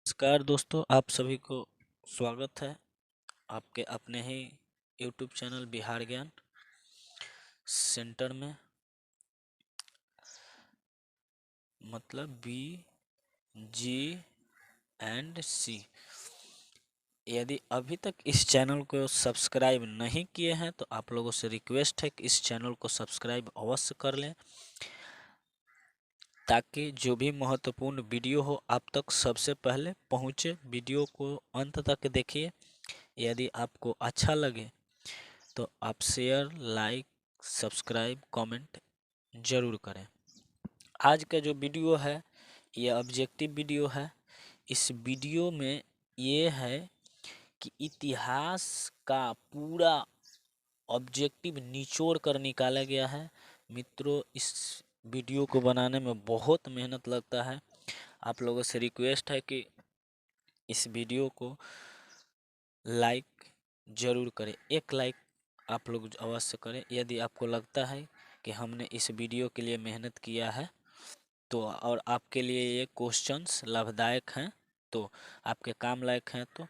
नमस्कार दोस्तों, आप सभी को स्वागत है आपके अपने ही यूट्यूब चैनल बिहार ज्ञान सेंटर में। मतलब BGC। यदि अभी तक इस चैनल को सब्सक्राइब नहीं किए हैं तो आप लोगों से रिक्वेस्ट है कि इस चैनल को सब्सक्राइब अवश्य कर लें, ताकि जो भी महत्वपूर्ण वीडियो हो आप तक सबसे पहले पहुंचे। वीडियो को अंत तक देखिए। यदि आपको अच्छा लगे तो आप शेयर, लाइक, सब्सक्राइब, कमेंट जरूर करें। आज का जो वीडियो है ये ऑब्जेक्टिव वीडियो है। इस वीडियो में ये है कि इतिहास का पूरा ऑब्जेक्टिव निचोड़ कर निकाला गया है। मित्रों, इस वीडियो को बनाने में बहुत मेहनत लगता है। आप लोगों से रिक्वेस्ट है कि इस वीडियो को लाइक जरूर करें। एक लाइक आप लोग अवश्य करें। यदि आपको लगता है कि हमने इस वीडियो के लिए मेहनत किया है तो और आपके लिए ये क्वेश्चंस लाभदायक हैं, तो आपके काम लायक हैं, तो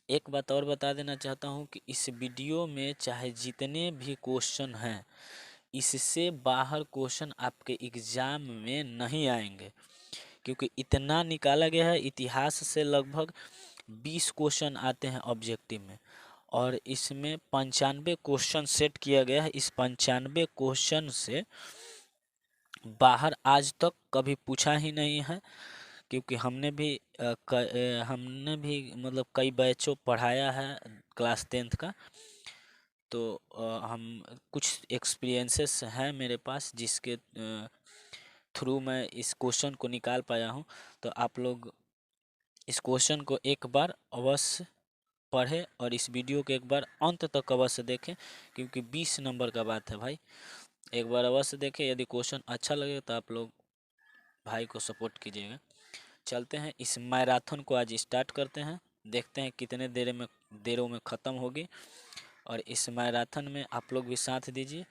एक बात और बता देना चाहता हूँ कि इस वीडियो में चाहे जितने भी क्वेश्चन हैं, इससे बाहर क्वेश्चन आपके एग्जाम में नहीं आएंगे, क्योंकि इतना निकाला गया है। इतिहास से लगभग 20 क्वेश्चन आते हैं ऑब्जेक्टिव में, और इसमें 95 क्वेश्चन सेट किया गया है। इस 95 क्वेश्चन से बाहर आज तक कभी पूछा ही नहीं है, क्योंकि हमने भी मतलब कई बैचों पढ़ाया है क्लास 10th का। तो हम कुछ एक्सपीरियंसेस हैं मेरे पास, जिसके थ्रू मैं इस क्वेश्चन को निकाल पाया हूँ। तो आप लोग इस क्वेश्चन को एक बार अवश्य पढ़ें और इस वीडियो को एक बार अंत तक अवश्य देखें, क्योंकि 20 नंबर का बात है भाई। एक बार अवश्य देखें। यदि क्वेश्चन अच्छा लगे तो आप लोग भाई को सपोर्ट कीजिएगा। चलते हैं, इस मैराथन को आज स्टार्ट करते हैं। देखते हैं कितने देरों में ख़त्म होगी। और इस मैराथन में आप लोग भी साथ दीजिए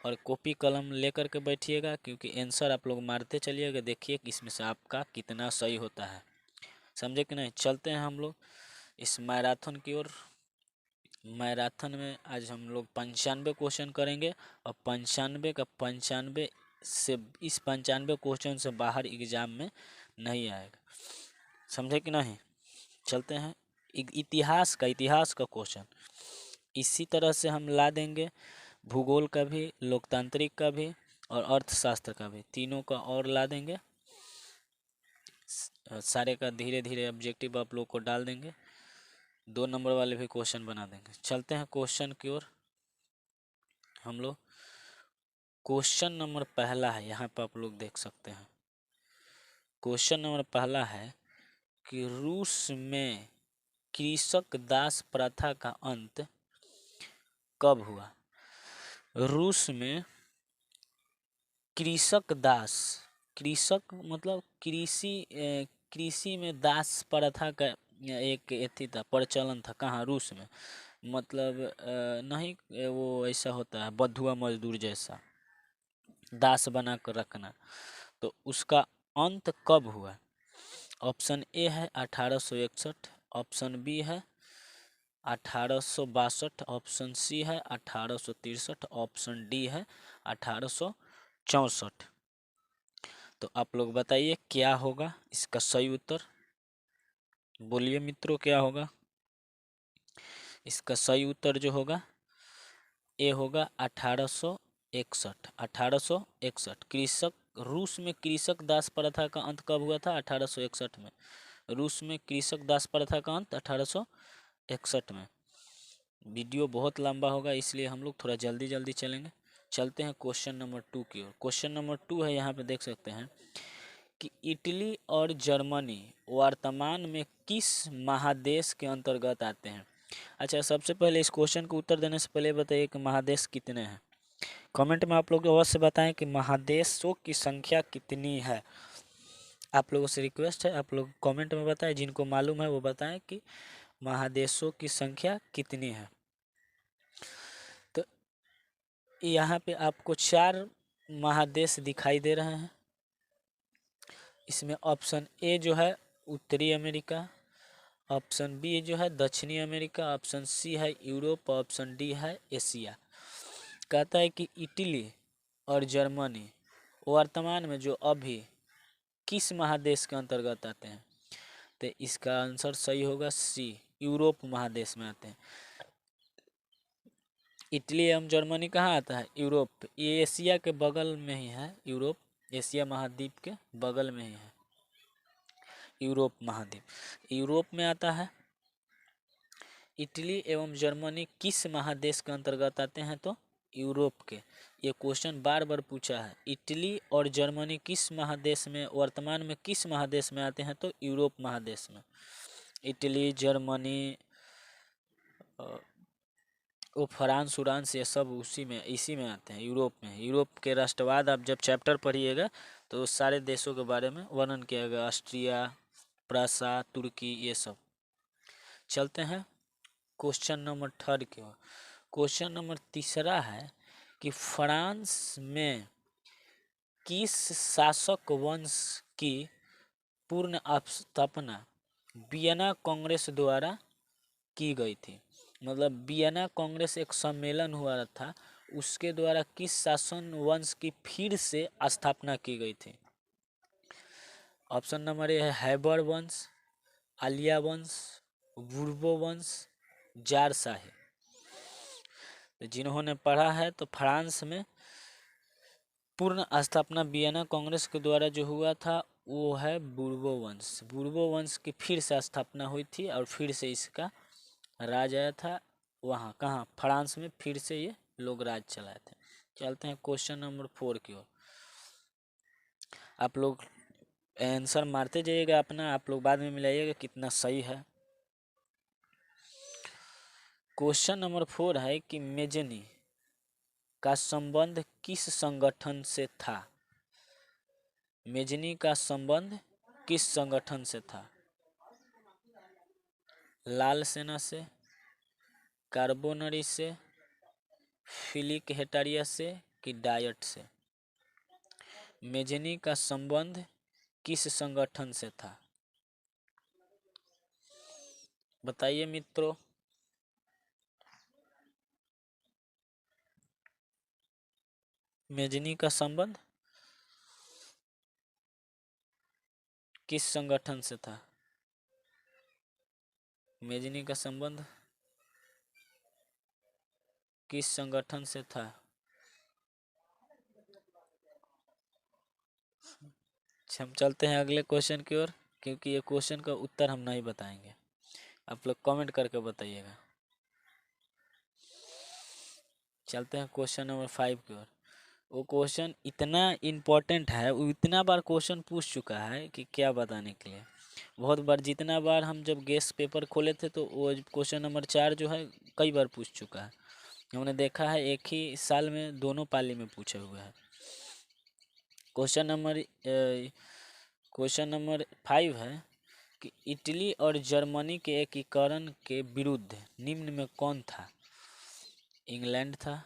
और कॉपी कलम लेकर के बैठिएगा, क्योंकि आंसर आप लोग मारते चलिएगा। देखिए कि इसमें से आपका कितना सही होता है। समझे कि नहीं? चलते हैं हम लोग इस मैराथन की ओर। मैराथन में आज हम लोग 95 क्वेश्चन करेंगे, और 95 का 95 से इस 95 क्वेश्चन से बाहर एग्जाम में नहीं आएगा। समझे कि नहीं? चलते हैं इतिहास का क्वेश्चन इसी तरह से हम ला देंगे। भूगोल का भी, लोकतांत्रिक का भी और अर्थशास्त्र का भी, तीनों का और ला देंगे। सारे का धीरे धीरे ऑब्जेक्टिव आप लोग को डाल देंगे। 2 नंबर वाले भी क्वेश्चन बना देंगे। चलते हैं क्वेश्चन की ओर हम लोग। क्वेश्चन नंबर पहला है, यहाँ पर आप लोग देख सकते हैं। क्वेश्चन नंबर पहला है कि रूस में कृषक दास प्रथा का अंत कब हुआ? रूस में कृषक दास, कृषक मतलब कृषि में दास प्रथा का एक एथी था, प्रचलन था। कहाँ? रूस में। मतलब नहीं, वो ऐसा होता है बंधुआ मजदूर जैसा, दास बना कर रखना। तो उसका अंत कब हुआ? ऑप्शन ए है 1861, ऑप्शन बी है 1862, ऑप्शन सी है 1863, ऑप्शन डी है 1864। तो आप लोग बताइए क्या होगा इसका सही उत्तर। बोलिए मित्रों, क्या होगा इसका सही उत्तर? जो होगा ए होगा 1861। 1861 कृषक, रूस में कृषक दास प्रथा का अंत कब हुआ था? 1861 में। रूस में कृषक दास प्रथा का अंत 1861 में। वीडियो बहुत लंबा होगा, इसलिए हम लोग थोड़ा जल्दी जल्दी चलेंगे। चलते हैं क्वेश्चन नंबर 2 की ओर। क्वेश्चन नंबर 2 है, यहाँ पे देख सकते हैं कि इटली और जर्मनी वर्तमान में किस महादेश के अंतर्गत आते हैं? अच्छा, सबसे पहले इस क्वेश्चन को उत्तर देने से पहले बताइए कि महादेश कितने हैं। कमेंट में आप लोग अवश्य बताएं कि महादेशों की संख्या कितनी है। आप लोगों से रिक्वेस्ट है, आप लोग कमेंट में बताएं। जिनको मालूम है वो बताएं कि महादेशों की संख्या कितनी है। तो यहाँ पे आपको 4 महादेश दिखाई दे रहे हैं। इसमें ऑप्शन ए जो है उत्तरी अमेरिका, ऑप्शन बी जो है दक्षिणी अमेरिका, ऑप्शन सी है यूरोप, ऑप्शन डी है एशिया। कहता है कि इटली और जर्मनी वर्तमान में जो अभी किस महादेश के अंतर्गत आते हैं, तो इसका आंसर सही होगा सी, यूरोप महादेश में आते हैं। इटली एवं जर्मनी कहाँ आता है, यूरोप। ये एशिया के बगल में ही है, यूरोप एशिया महाद्वीप के बगल में ही है यूरोप महाद्वीप, यूरोप में आता है। इटली एवं जर्मनी किस महादेश के अंतर्गत आते हैं, तो यूरोप के। ये क्वेश्चन बार बार पूछा है, इटली और जर्मनी किस महादेश में, वर्तमान में किस महादेश में आते हैं, तो यूरोप महादेश में। इटली, जर्मनी, वो फ्रांस उरांस, ये सब इसी में आते हैं, यूरोप में। यूरोप के राष्ट्रवाद आप जब चैप्टर पढ़िएगा तो सारे देशों के बारे में वर्णन किया गया, ऑस्ट्रिया, प्रासा, तुर्की, ये सब। चलते हैं क्वेश्चन नंबर 3 की ओर। क्वेश्चन नंबर 3 है कि फ्रांस में किस शासक वंश की पूर्ण स्थापना वियना कांग्रेस द्वारा की गई थी। मतलब वियना कांग्रेस एक सम्मेलन हुआ था, उसके द्वारा किस शासन वंश की फिर से स्थापना की गई थी। ऑप्शन नंबर ए है हैबर वंश, आलिया वंश, बुर्बो वंश, जारशाही। तो जिन्होंने पढ़ा है तो फ्रांस में पूर्ण स्थापना वियना कांग्रेस के द्वारा जो हुआ था वो है बुर्बो वंश। बुर्बो वंश की फिर से स्थापना हुई थी और फिर से इसका राज आया था। वहाँ कहाँ, फ्रांस में फिर से ये लोग राज चलाए थे। चलते हैं क्वेश्चन नंबर 4 की ओर। आप लोग आंसर मारते जाइएगा अपना, आप लोग बाद में मिलाइएगा कितना सही है। क्वेश्चन नंबर 4 है कि मेजनी का संबंध किस संगठन से था। मेजनी का संबंध किस संगठन से था। लाल सेना से, कार्बोनरी से, फिलिक हेटारिया से कि डायट से। मेजनी का संबंध किस संगठन से था, बताइए मित्रों। मेजनी का संबंध किस संगठन से था। मेजनी का संबंध किस संगठन से था। हम चलते हैं अगले क्वेश्चन की ओर, क्योंकि ये क्वेश्चन का उत्तर हम नहीं बताएंगे, आप लोग कमेंट करके बताइएगा। चलते हैं क्वेश्चन नंबर 5 की ओर। वो क्वेश्चन इतना इम्पोर्टेंट है, वो इतना बार क्वेश्चन पूछ चुका है कि क्या बताने के लिए। बहुत बार, जितना बार हम जब गेस्ट पेपर खोले थे तो वो क्वेश्चन नंबर 4 जो है कई बार पूछ चुका है। हमने देखा है एक ही साल में दोनों पाली में पूछे हुए हैं। क्वेश्चन नंबर 5 है कि इटली और जर्मनी के एकीकरण के विरुद्ध निम्न में कौन था। इंग्लैंड था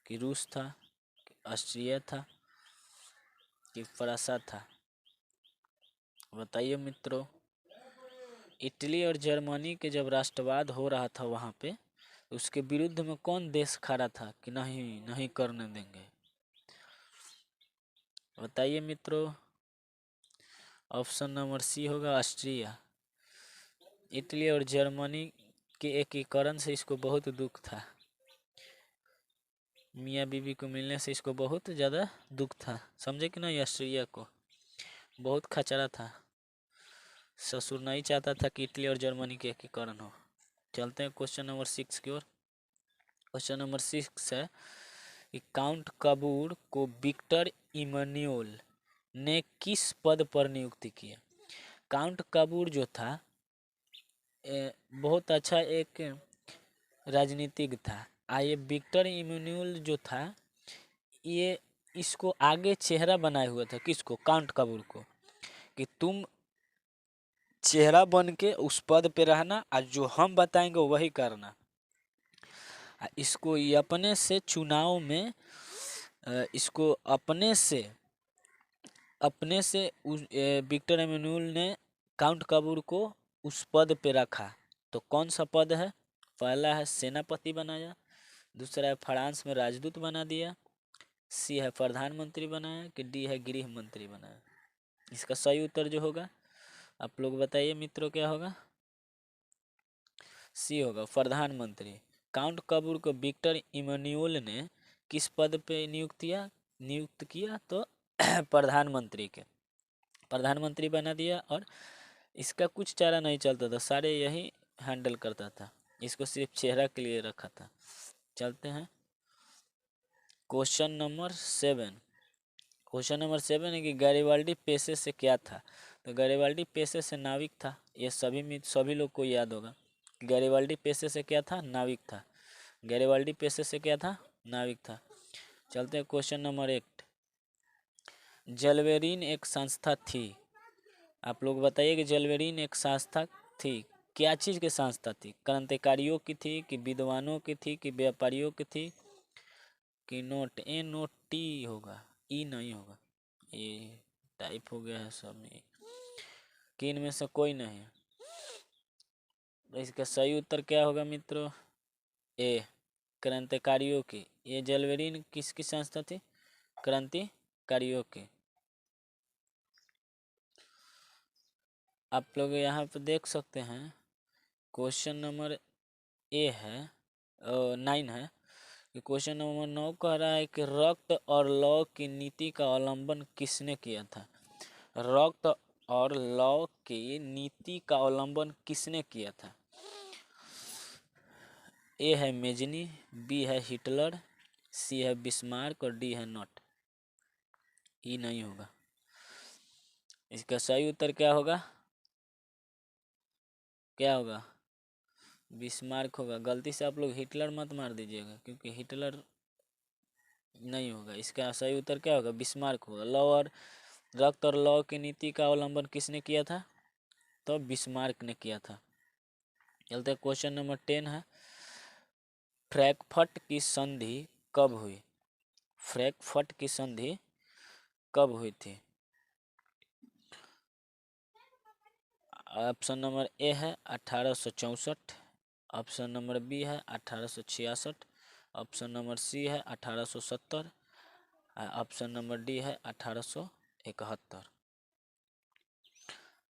कि रूस था कि ऑस्ट्रिया था कि फ्रांस था, बताइए मित्रों। इटली और जर्मनी के जब राष्ट्रवाद हो रहा था वहाँ पे, उसके विरुद्ध में कौन देश खड़ा था कि नहीं नहीं करने देंगे, बताइए मित्रों। ऑप्शन नंबर सी होगा ऑस्ट्रिया। इटली और जर्मनी के एकीकरण से इसको बहुत दुख था, मियाँ बीबी को मिलने से इसको बहुत ज़्यादा दुख था, समझे कि नहीं। ऑस्ट्रिया को बहुत खचरा था, ससुर नहीं चाहता था कि इटली और जर्मनी के एकीकरण हो। चलते हैं क्वेश्चन नंबर 6 की ओर। क्वेश्चन नंबर 6 है कि काउंट कबूर को विक्टर इमैनुअल ने किस पद पर नियुक्ति किया। काउंट कबूर जो था बहुत अच्छा एक राजनीतिक था। ये विक्टर इमैनुअल जो था ये इसको आगे चेहरा बनाए हुआ था, किसको, काउंट कबूर को, कि तुम चेहरा बन के उस पद पे रहना और जो हम बताएंगे वही करना। इसको ये अपने से चुनाव में इसको अपने से विक्टर इमैनुअल ने काउंट कपूर को उस पद पे रखा, तो कौन सा पद है? पहला है सेनापति बनाया, दूसरा है फ्रांस में राजदूत बना दिया, सी है प्रधानमंत्री बनाया, कि डी है गृह मंत्री बनाया। इसका सही उत्तर जो होगा आप लोग बताइए मित्रों, क्या होगा? सी होगा, प्रधानमंत्री। काउंट कपूर को विक्टर इमैनुअल ने किस पद पे नियुक्त किया? तो प्रधानमंत्री के, प्रधानमंत्री बना दिया। और इसका कुछ चारा नहीं चलता था, सारे यही हैंडल करता था, इसको सिर्फ चेहरा के लिए रखा था। चलते हैं क्वेश्चन नंबर 7। क्वेश्चन नंबर 7 है कि गैरिबाल्डी पेशे से क्या था? तो गैरिबाल्डी पेशे से नाविक था, ये सभी लोग को याद होगा। गैरिबाल्डी पेशे से क्या था? नाविक था। गैरिबाल्डी पेशे से क्या था? नाविक था। चलते हैं क्वेश्चन नंबर 8। जलवेरिन एक संस्था थी, आप लोग बताइए कि जलवेरिन एक संस्था थी, क्या चीज़ की संस्था थी? क्रांतिकारियों की थी, कि विद्वानों की थी, कि व्यापारियों की थी, कि नोट ए नोट टी होगा, ई नहीं होगा, ये टाइप हो गया है सब में, कि इनमें से कोई नहीं है। इसका सही उत्तर क्या होगा मित्रों? ए, क्रांतिकारियों की। ये जलवेरिन किसकी संस्था थी? क्रांतिकारियों की। आप लोग यहाँ पे देख सकते हैं क्वेश्चन नंबर 9 है कि क्वेश्चन नंबर 9 कह रहा है कि रक्त और लौ की नीति का अवलंबन किसने किया था? रक्त और लौ की नीति का अवलंबन किसने किया था? ए है मेजनी, बी है हिटलर, सी है बिस्मार्क और डी है नॉट। ई नहीं होगा। इसका सही उत्तर क्या होगा? क्या होगा? बिस्मार्क होगा। गलती से आप लोग हिटलर मत मार दीजिएगा, क्योंकि हिटलर नहीं होगा। इसका सही उत्तर क्या होगा? बिस्मार्क होगा। लौ और रक्त और लौ की नीति का अवलंबन किसने किया था? तो बिस्मार्क ने किया था। चलते क्वेश्चन नंबर 10 है, फ्रैंकफर्ट की संधि कब हुई? फ्रैंकफर्ट की संधि कब हुई थी? ऑप्शन नंबर ए है 1864, ऑप्शन नंबर बी है 1866, ऑप्शन नंबर सी है 1870, ऑप्शन नंबर डी है 1871।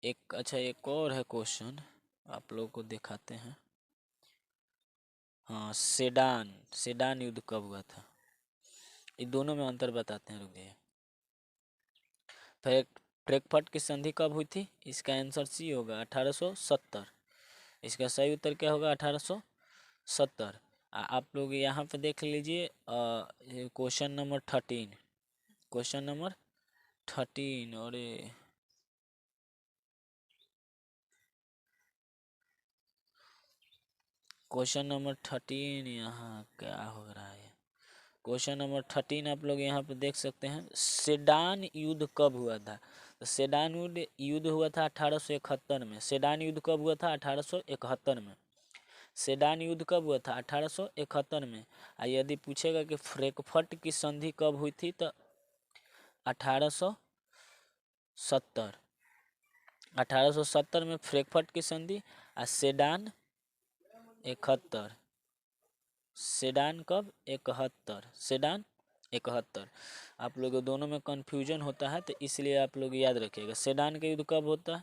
एक और है क्वेश्चन, आप लोगों को दिखाते हैं। हाँ, सेडान युद्ध कब हुआ था? ये दोनों में अंतर बताते हैं, रुकिए। फ्रैंकफर्ट की संधि कब हुई थी? इसका आंसर सी होगा, 1870। इसका सही उत्तर क्या होगा? 1870। आप लोग यहाँ पे देख लीजिए क्वेश्चन नंबर 13। क्वेश्चन नंबर 13, और क्वेश्चन नंबर 13 यहाँ क्या हो रहा है? क्वेश्चन नंबर 13 आप लोग यहाँ पे देख सकते हैं, सेडान युद्ध कब हुआ था? तो सेडान युद्ध हुआ था 1871 में। सेडान युद्ध कब हुआ था? 1871 में। सेडान युद्ध कब हुआ था? 1871 में। यदि पूछेगा कि फ्रैंकफर्ट की संधि कब हुई थी, तो 1870। 1870 में फ्रैंकफर्ट की संधि। और सेडान 71। सेडान कब? 71। सेडान 71। आप लोग दोनों में कन्फ्यूजन होता है, तो इसलिए आप लोग याद रखिएगा। सेडान का युद्ध कब होता है?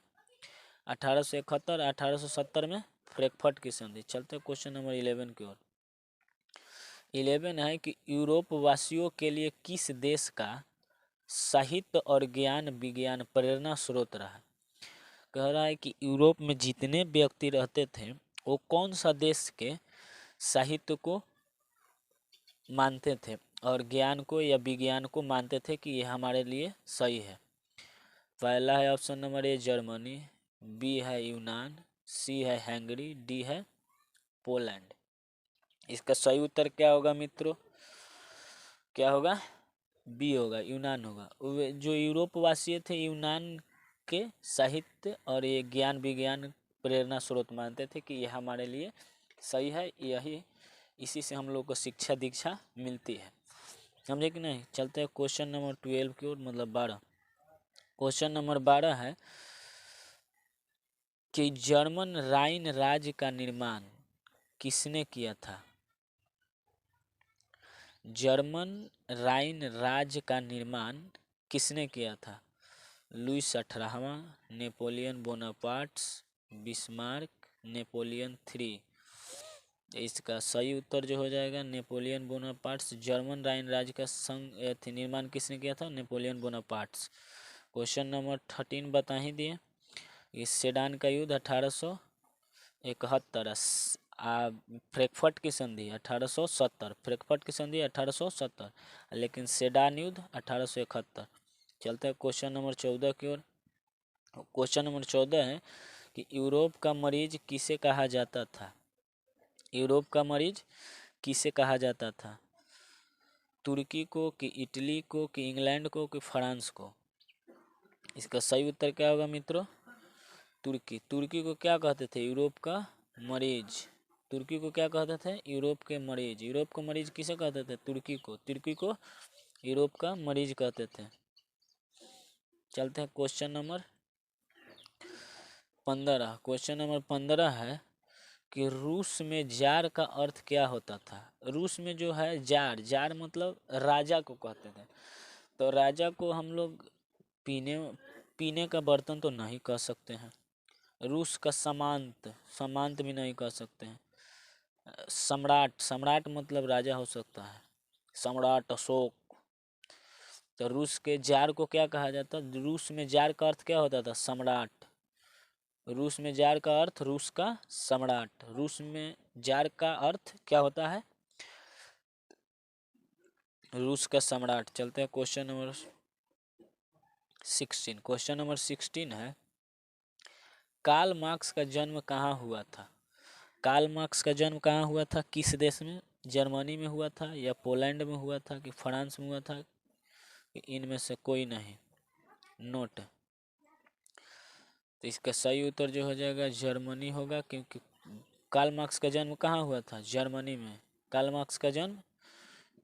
1871। 1870 में फ्रैंकफर्ट की संधि। चलते क्वेश्चन नंबर 11 की ओर। 11 है कि यूरोप वासियों के लिए किस देश का साहित्य और ज्ञान विज्ञान प्रेरणा स्रोत रहा? कह रहा है कि यूरोप में जितने व्यक्ति रहते थे, वो कौन सा देश के साहित्य को मानते थे और ज्ञान को या विज्ञान को मानते थे कि ये हमारे लिए सही है? पहला है option number A Germany, B है यूनान, सी है हंगरी, डी है पोलैंड। इसका सही उत्तर क्या होगा मित्रों? क्या होगा? बी होगा, यूनान होगा। जो यूरोप वासी थे, यूनान के साहित्य और ये ज्ञान विज्ञान प्रेरणा स्रोत मानते थे कि ये हमारे लिए सही है, यही इसी से हम लोग को शिक्षा दीक्षा मिलती है। समझे कि नहीं? चलते हैं क्वेश्चन नंबर 12 की ओर, मतलब 12। क्वेश्चन नंबर 12 है कि जर्मन राइन राज्य का निर्माण किसने किया था? जर्मन राइन राज्य का निर्माण किसने किया था? लुईस 18वां, Napoleon Bonapartes, Bismarck, Napoleon three. इसका सही उत्तर जो हो जाएगा नेपोलियन बोनापार्ट्स। जर्मन राइन राज्य का संघ निर्माण किसने किया था? नेपोलियन बोनापार्ट्स। क्वेश्चन नंबर 13 बता ही दिए। इस सेडान का युद्ध 1871, फ्रैंकफर्ट की संधि 1870, फ्रैंकफर्ट की संधि 1870, लेकिन सेडान युद्ध 1871। चलते हैं क्वेश्चन नंबर 14 की ओर। क्वेश्चन नंबर 14 है कि यूरोप का मरीज किसे कहा जाता था? यूरोप का मरीज किसे कहा जाता था? तुर्की को, कि इटली को, कि इंग्लैंड को, कि फ्रांस को? इसका सही उत्तर क्या होगा मित्रों? तुर्की। तुर्की को क्या कहते थे? यूरोप का मरीज। तुर्की को क्या कहते थे? यूरोप के मरीज। यूरोप का मरीज किसे कहते थे? तुर्की को। तुर्की को यूरोप का मरीज कहते थे। चलते हैं क्वेश्चन नंबर 15। क्वेश्चन नंबर 15 है कि रूस में जार का अर्थ क्या होता था? रूस में जो है जार, जार मतलब राजा को कहते थे। तो राजा को हम लोग पीने पीने का बर्तन तो नहीं कह सकते हैं। रूस का सामंत, सामंत भी नहीं कह सकते हैं। सम्राट, सम्राट मतलब राजा हो सकता है, सम्राट अशोक। तो रूस के जार को क्या कहा जाता? रूस में जार का अर्थ क्या होता था? सम्राट। रूस में जार का अर्थ रूस का सम्राट। रूस में जार का अर्थ क्या होता है? रूस का सम्राट। चलते हैं क्वेश्चन नंबर 16। क्वेश्चन नंबर 16 है कार्ल मार्क्स का जन्म कहाँ हुआ था? कार्ल मार्क्स का जन्म कहाँ हुआ था? किस देश में? जर्मनी में हुआ था, या पोलैंड में हुआ था, कि फ्रांस में हुआ था, कि इनमें से कोई नहीं? नोट। तो इसका सही उत्तर जो हो जाएगा जर्मनी होगा, क्योंकि कार्ल मार्क्स का जन्म कहाँ हुआ था? जर्मनी में। कार्ल मार्क्स का जन्म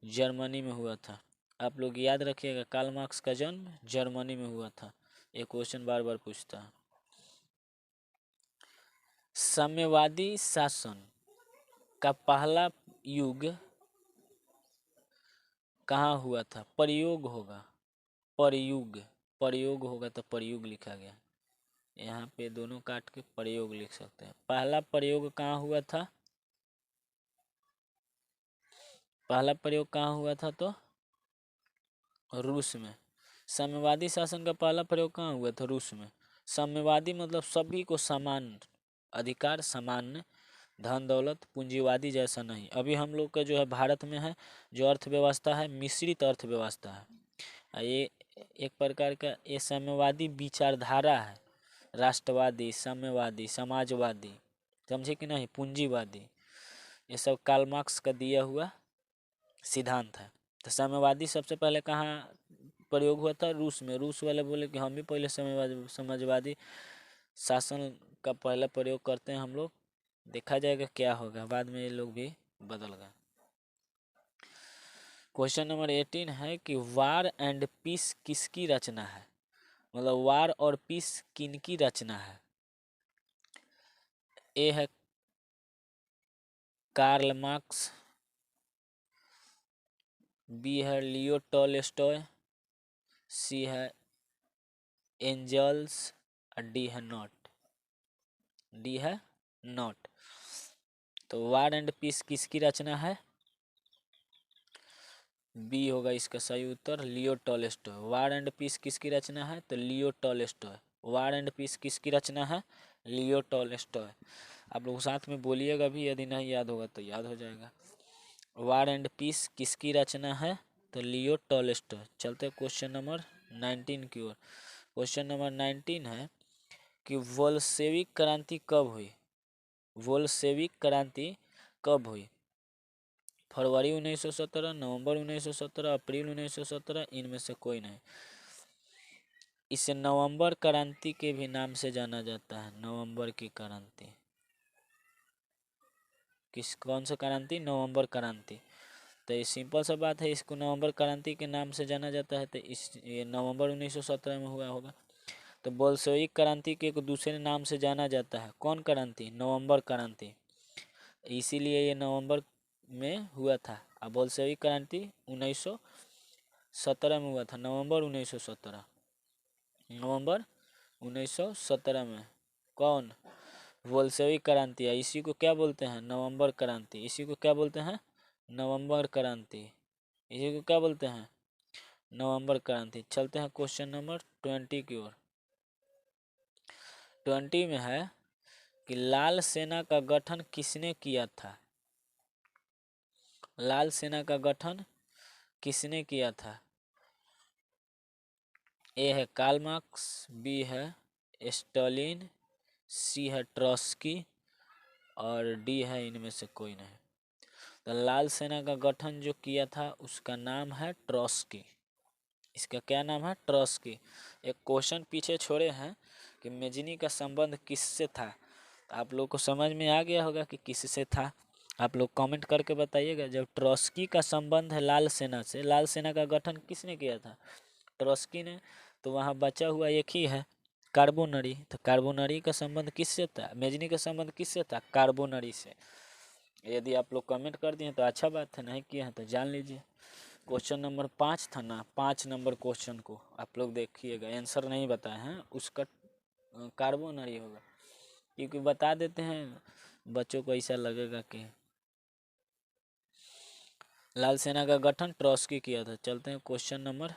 जर्मनी में हुआ था। आप लोग याद रखिएगा, कार्ल मार्क्स का जन्म जर्मनी में हुआ था। ये क्वेश्चन बार बार पूछता है। साम्यवादी शासन का पहला युग कहाँ हुआ था? प्रयोग होगा, प्रयोग, प्रयोग होगा तो प्रयोग लिखा गया। यहाँ पे दोनों काट के प्रयोग लिख सकते हैं। पहला प्रयोग कहाँ हुआ था? पहला प्रयोग कहाँ हुआ था? तो रूस में। साम्यवादी शासन का पहला प्रयोग कहाँ हुआ था? रूस में। साम्यवादी मतलब सभी को समान अधिकार, समान धन दौलत, पूंजीवादी जैसा नहीं। अभी हम लोग का जो है भारत में है जो अर्थव्यवस्था है, मिश्रित अर्थव्यवस्था है। ये एक प्रकार का ये साम्यवादी विचारधारा है। राष्ट्रवादी, साम्यवादी, समाजवादी, समझे कि नहीं, पूंजीवादी, ये सब कार्ल मार्क्स का दिया हुआ सिद्धांत है। तो साम्यवादी सबसे पहले कहाँ प्रयोग हुआ था? रूस में। रूस वाले बोले कि हम भी पहले समाजवादी शासन का पहला प्रयोग करते हैं हम लोग, देखा जाएगा क्या होगा। बाद में ये लोग भी बदल गए। क्वेश्चन नंबर 18 है कि वार एंड पीस किसकी रचना है? मतलब वार और पीस किनकी रचना है? ए है कार्ल मार्क्स, बी है लियो टॉलस्टॉय, सी है एंजल्स, और डी है नॉट। डी है नॉट। तो वार एंड पीस किसकी रचना है? बी होगा इसका सही उत्तर, Leo Tolstoy. War and peace किसकी रचना है? तो Leo Tolstoy. War and peace किसकी रचना है? Leo Tolstoy. आप लोग साथ में बोलिएगा भी, यदि नहीं याद होगा तो याद हो जाएगा। वार एंड पीस किसकी रचना है? तो लियो टॉलस्टॉय। चलते क्वेश्चन नंबर 19 की ओर। क्वेश्चन नंबर 19 है कि बोल्शेविक क्रांति कब हुई? बोल्शेविक क्रांति कब हुई? फरवरी 1917, नवंबर 1917, अप्रैल 1917, इनमें से कोई नहीं। इसे नवंबर क्रांति के भी नाम से जाना जाता है। नवंबर की क्रांति। कौन सा क्रांति? नवंबर क्रांति। तो ये सिंपल सा बात है, इसको नवंबर क्रांति के नाम से जाना जाता है। तो ये नवंबर 1917 में हुआ होगा। तो बोल्शेविक क्रांति के एक दूसरे नाम से जाना जाता है, कौन क्रांति? नवंबर क्रांति, इसीलिए ये नवंबर में हुआ था। अब बोल्शेविक क्रांति 1917 में हुआ था, नवंबर 1917, नवंबर 1917 में कौन? बोल्शेविक क्रांति है। इसी को क्या बोलते हैं? नवंबर क्रांति। इसी को क्या बोलते हैं? नवंबर क्रांति। इसी को क्या बोलते हैं? नवंबर क्रांति। चलते हैं क्वेश्चन नंबर 20 की ओर। 20 में है कि लाल सेना का गठन किसने किया था? लाल सेना का गठन किसने किया था? ए है कार्ल मार्क्स, बी है स्टालिन, सी है ट्रॉट्स्की और डी है इनमें से कोई नहीं। तो लाल सेना का गठन जो किया था उसका नाम है ट्रॉट्स्की। इसका क्या नाम है? ट्रॉट्स्की। एक क्वेश्चन पीछे छोड़े हैं कि मेजनी का संबंध किससे था, तो आप लोग को समझ में आ गया होगा कि किससे था। आप लोग कमेंट करके बताइएगा। जब ट्रॉट्स्की का संबंध है लाल सेना से, लाल सेना का गठन किसने किया था? ट्रॉट्स्की ने। तो वहाँ बचा हुआ एक ही है, कार्बोनरी। तो कार्बोनरी का संबंध किससे था? मेजनी का संबंध किससे था? कार्बोनरी से। यदि आप लोग कमेंट कर दिए तो अच्छा बात है, नहीं किए हैं तो जान लीजिए। क्वेश्चन नंबर 5 था ना, 5 नंबर क्वेश्चन को आप लोग देखिएगा, आंसर नहीं बताए हैं, उसका कार्बोनरी होगा। क्योंकि बता देते हैं, बच्चों को ऐसा लगेगा कि लाल सेना का गठन ट्रॉट्स्की किया था। चलते हैं क्वेश्चन नंबर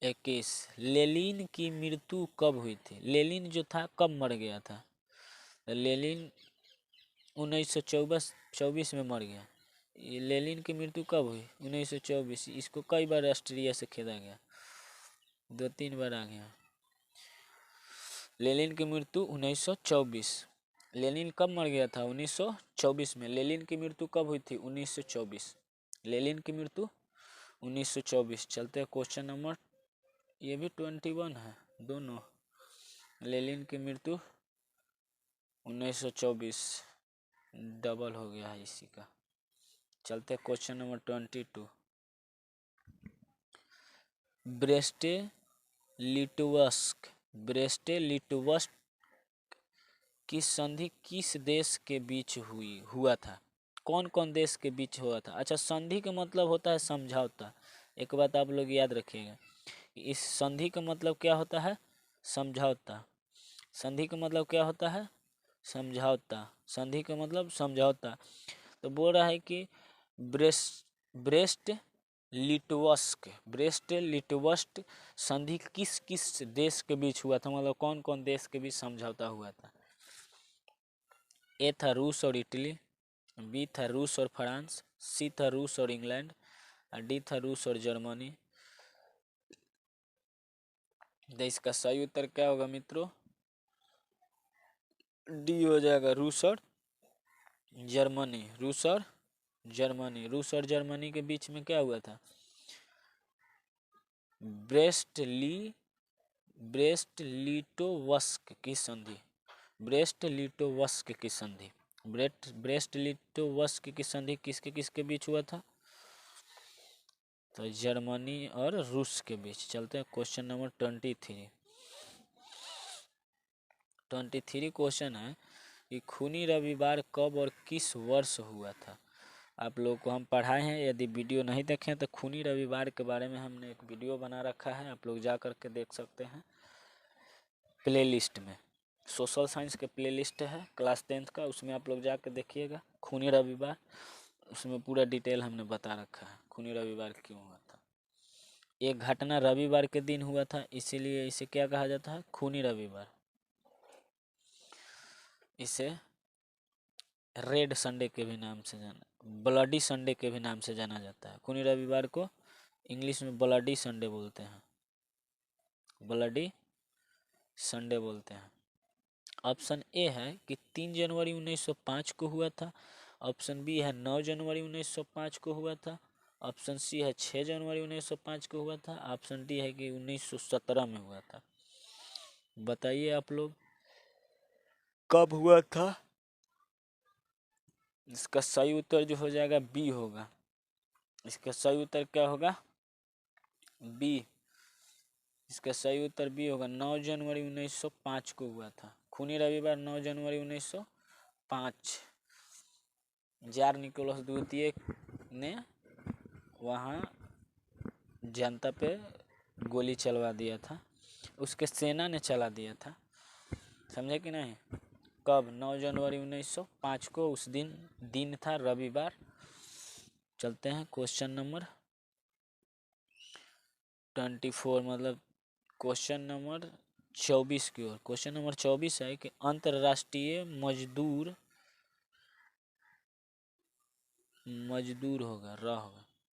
21। लेनिन की मृत्यु कब हुई थी? लेनिन जो था कब मर गया था? लेनिन 1924 में मर गया। ये लेनिन की मृत्यु कब हुई? 1924। इसको कई बार ऑस्ट्रेलिया से खेदा गया, 2-3 बार आ गया। लेनिन की मृत्यु 1924। लेनिन कब मर गया था? 1924 में। लेनिन की मृत्यु कब हुई थी? 1924। लेनिन की मृत्यु 1924। चलते हैं क्वेश्चन नंबर, ये भी 21 है दोनों। लेनिन की मृत्यु 1924, डबल हो गया है इसी का। चलते क्वेश्चन नंबर 22। ब्रेस्टे लिटवस्क, ब्रेस्टे लिटवस्क की संधि किस देश के बीच हुआ था? कौन कौन देश के बीच हुआ था? अच्छा, संधि का मतलब होता है समझौता। एक बात आप लोग याद रखिएगा, इस संधि का मतलब क्या होता है? समझौता। संधि का मतलब क्या होता है? समझौता। संधि का मतलब समझौता। तो बोल रहा है कि ब्रेस्ट लिटवस्क, ब्रेस्ट लिटवस्क संधि किस किस देश के बीच हुआ था? मतलब कौन कौन देश के बीच समझौता हुआ था? ए था रूस और इटली, बी था रूस और फ्रांस, सी था रूस और इंग्लैंड और डी था रूस और जर्मनी। तो इसका सही उत्तर क्या होगा मित्रों? डी हो जाएगा, रूस और जर्मनी। रूस और जर्मनी, रूस और जर्मनी के बीच में क्या हुआ था? ब्रेस्ट लिटोवस्क की संधि, ब्रेस्ट लिटोवस्क की संधि, ब्रेस्ट लिटोवस्क की संधि किसके किसके बीच हुआ था? तो जर्मनी और रूस के बीच। चलते हैं क्वेश्चन नंबर 23। 23 क्वेश्चन है कि खूनी रविवार कब और किस वर्ष हुआ था? आप लोग को हम पढ़ाए हैं, यदि वीडियो नहीं देखें तो खूनी रविवार के बारे में हमने एक वीडियो बना रखा है, आप लोग जा कर के देख सकते हैं प्लेलिस्ट में। सोशल साइंस के प्लेलिस्ट है क्लास 10th का, उसमें आप लोग जाकर देखिएगा खूनी रविवार। उसमें पूरा डिटेल हमने बता रखा है खूनी रविवार क्यों हुआ था। एक घटना रविवार के दिन हुआ था, इसीलिए इसे क्या कहा जाता है? खूनी रविवार। इसे रेड संडे के भी नाम से जाना, ब्लडी संडे के भी नाम से जाना जाता है। खूनी रविवार को इंग्लिश में ब्लडी संडे बोलते हैं, ब्लडी संडे बोलते हैं। ऑप्शन ए है कि 3 जनवरी 1905 को हुआ था, ऑप्शन बी है 9 जनवरी 1905 को हुआ था, ऑप्शन सी है 6 जनवरी 1905 को हुआ था, ऑप्शन डी है कि 1917 में हुआ था। बताइए आप लोग कब हुआ था? इसका सही उत्तर जो हो जाएगा बी होगा। इसका सही उत्तर क्या होगा? बी, इसका सही उत्तर बी होगा। 9 जनवरी 1905 को हुआ था। खूनी रविवार 9 जनवरी 1905 जार निकोलस द्वितीय ने वहाँ जनता पे गोली चलवा दिया था, उसके सेना ने चला दिया था, समझे कि नहीं। कब? 9 जनवरी 1905 को, उस दिन था रविवार। चलते हैं क्वेश्चन नंबर 24 मतलब क्वेश्चन नंबर 24 की ओर। क्वेश्चन नंबर 24 है कि अंतर्राष्ट्रीय मजदूर होगा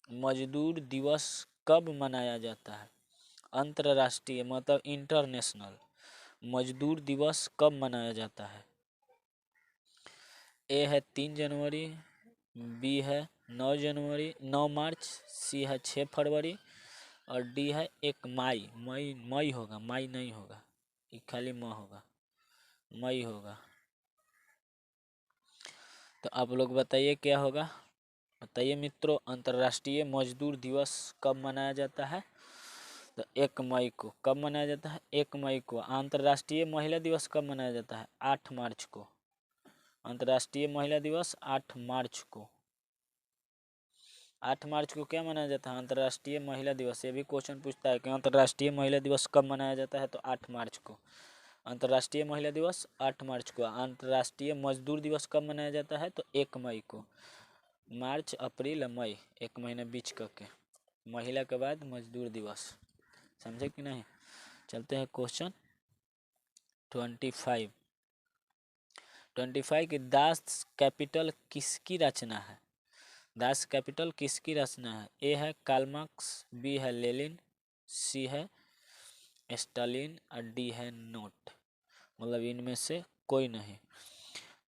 मजदूर दिवस कब मनाया जाता है? अंतर्राष्ट्रीय मतलब इंटरनेशनल मजदूर दिवस कब मनाया जाता है? ए है 3 जनवरी, बी है 9 मार्च, सी है 6 फरवरी और डी है 1 मई होगा, मई नहीं होगा, ये खाली होगा, मई होगा। तो आप लोग बताइए क्या होगा, बताइए मित्रों। अंतर्राष्ट्रीय मजदूर दिवस कब मनाया जाता है? तो 1 मई को। कब मनाया जाता है? 1 मई को। अंतर्राष्ट्रीय महिला दिवस कब मनाया जाता है? 8 मार्च को। अंतर्राष्ट्रीय महिला दिवस 8 मार्च को। 8 मार्च को क्या मनाया जाता है? अंतर्राष्ट्रीय महिला दिवस। ये भी क्वेश्चन पूछता है कि अंतर्राष्ट्रीय महिला दिवस कब मनाया जाता है? तो 8 मार्च को। अंतर्राष्ट्रीय महिला दिवस 8 मार्च को। अंतर्राष्ट्रीय मजदूर दिवस कब मनाया जाता है? तो 1 मई को। मार्च, अप्रैल, मई, 1 महीना बीच करके, महिला के बाद मजदूर दिवस, समझे कि नहीं। चलते हैं क्वेश्चन 25 की दास कैपिटल किसकी रचना है? दास कैपिटल किसकी रचना है? ए है कार्ल मार्क्स, बी है लेनिन, सी है स्टालिन और डी है नोट, मतलब इनमें से कोई नहीं।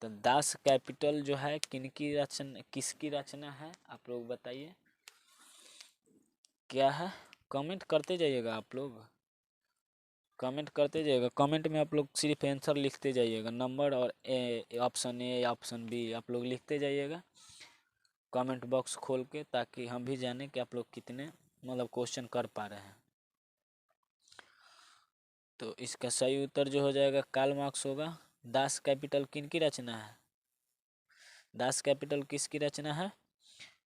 तो दास कैपिटल जो है किसकी रचना है? आप लोग बताइए क्या है। कमेंट करते जाइएगा, आप लोग कमेंट करते जाइएगा। कमेंट में आप लोग सिर्फ आंसर लिखते जाइएगा, नंबर और ऑप्शन ए ऑप्शन बी आप लोग लिखते जाइएगा कमेंट बॉक्स खोल के, ताकि हम भी जाने कि आप लोग कितने मतलब क्वेश्चन कर पा रहे हैं। तो इसका सही उत्तर जो हो जाएगा कार्ल मार्क्स होगा। दास कैपिटल किनकी रचना है? दास कैपिटल किसकी रचना है?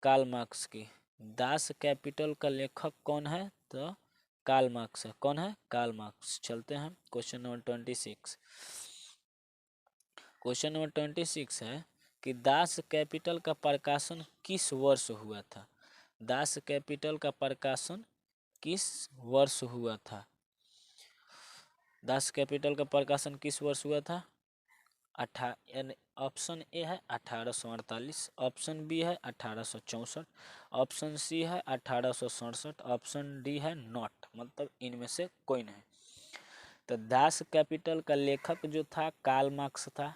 कार्ल मार्क्स की। दास कैपिटल का लेखक कौन है? तो कार्ल मार्क्स है। कौन है? Karl Marx. चलते हैं क्वेश्चन नंबर 26। क्वेश्चन नंबर 26 है कि दास कैपिटल का प्रकाशन किस वर्ष हुआ था? दास कैपिटल का प्रकाशन किस वर्ष हुआ था? दास कैपिटल का प्रकाशन किस वर्ष हुआ था? ऑप्शन ए है 1848, ऑप्शन बी है 1864, ऑप्शन सी है 1867, ऑप्शन डी है नॉट, मतलब इनमें से कोई नहीं। तो दास कैपिटल का लेखक जो था कार्ल मार्क्स था।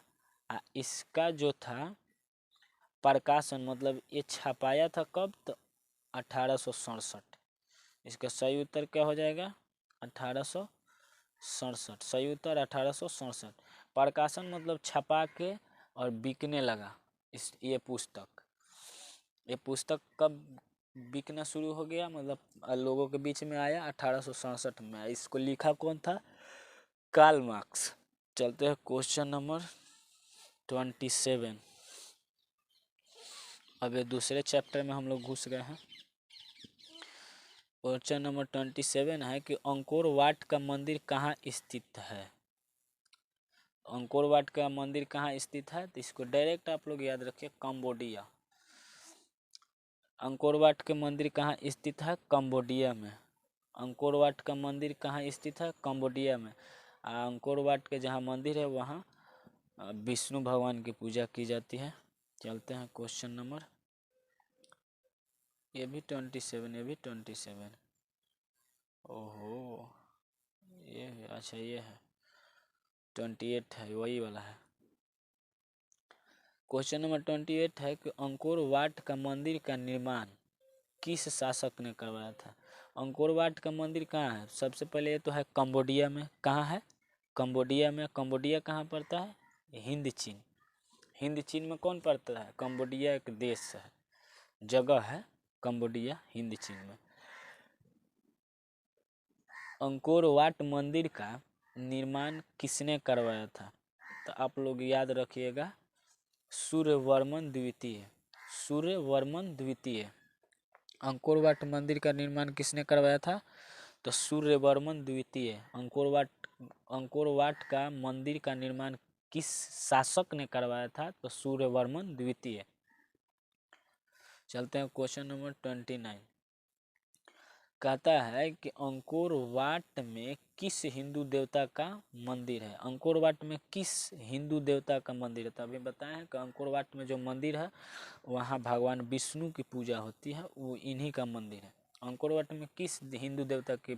इसका जो था प्रकाशन मतलब ये छपाया था कब? तो 1867। इसका सही उत्तर क्या हो जाएगा? 1867। सही उत्तर 1867। प्रकाशन मतलब छपा के और बिकने लगा। ये पुस्तक कब बिकना शुरू हो गया, मतलब लोगों के बीच में आया? 1867 में। इसको लिखा कौन था? Karl Marx. चलते हैं क्वेश्चन नंबर 27। अब ये दूसरे चैप्टर में हम लोग घुस गए हैं। क्वेश्चन नंबर 27 है कि अंकोर वाट का मंदिर कहाँ स्थित है? अंकोर वाट का मंदिर कहाँ स्थित है? तो इसको डायरेक्ट आप लोग याद रखिए, कंबोडिया। अंकोर वाट के मंदिर कहाँ स्थित है? कंबोडिया में। अंकोर वाट का मंदिर कहाँ स्थित है? कंबोडिया में। अंकोर वाट के जहाँ मंदिर है वहाँ विष्णु भगवान की पूजा की जाती है। चलते हैं क्वेश्चन नंबर, ये भी 27। ओहो, ये अच्छा ये है 28 है, वही वाला है। क्वेश्चन नंबर 28 है कि अंकोर वाट का मंदिर का निर्माण किस शासक ने करवाया था? अंकोर वाट का मंदिर कहाँ है? सबसे पहले ये तो है कंबोडिया में। कहाँ है? कंबोडिया में। कंबोडिया कहाँ पड़ता है? हिंद चीन। हिंद चीन में कौन पड़ता है? कंबोडिया एक देश है, जगह है कंबोडिया, हिंद चीन में। अंकोर वाट मंदिर का निर्माण किसने करवाया था? तो आप लोग याद रखिएगा, सूर्यवर्मन द्वितीय। सूर्यवर्मन द्वितीय। अंकोर वाट मंदिर का निर्माण किसने करवाया था? तो सूर्यवर्मन द्वितीय। अंकोर वाट का मंदिर का निर्माण किस शासक ने करवाया था? तो सूर्यवर्मन द्वितीय। चलते हैं क्वेश्चन नंबर 29। कहता है कि अंकोर वाट में किस हिंदू देवता का मंदिर है? अंकोर वाट में किस हिंदू देवता का मंदिर है? तो अभी बताया है कि अंकोर वाट में जो मंदिर है वहाँ भगवान विष्णु की पूजा होती है, वो इन्हीं का मंदिर है। अंकोर वाट में किस हिंदू देवता के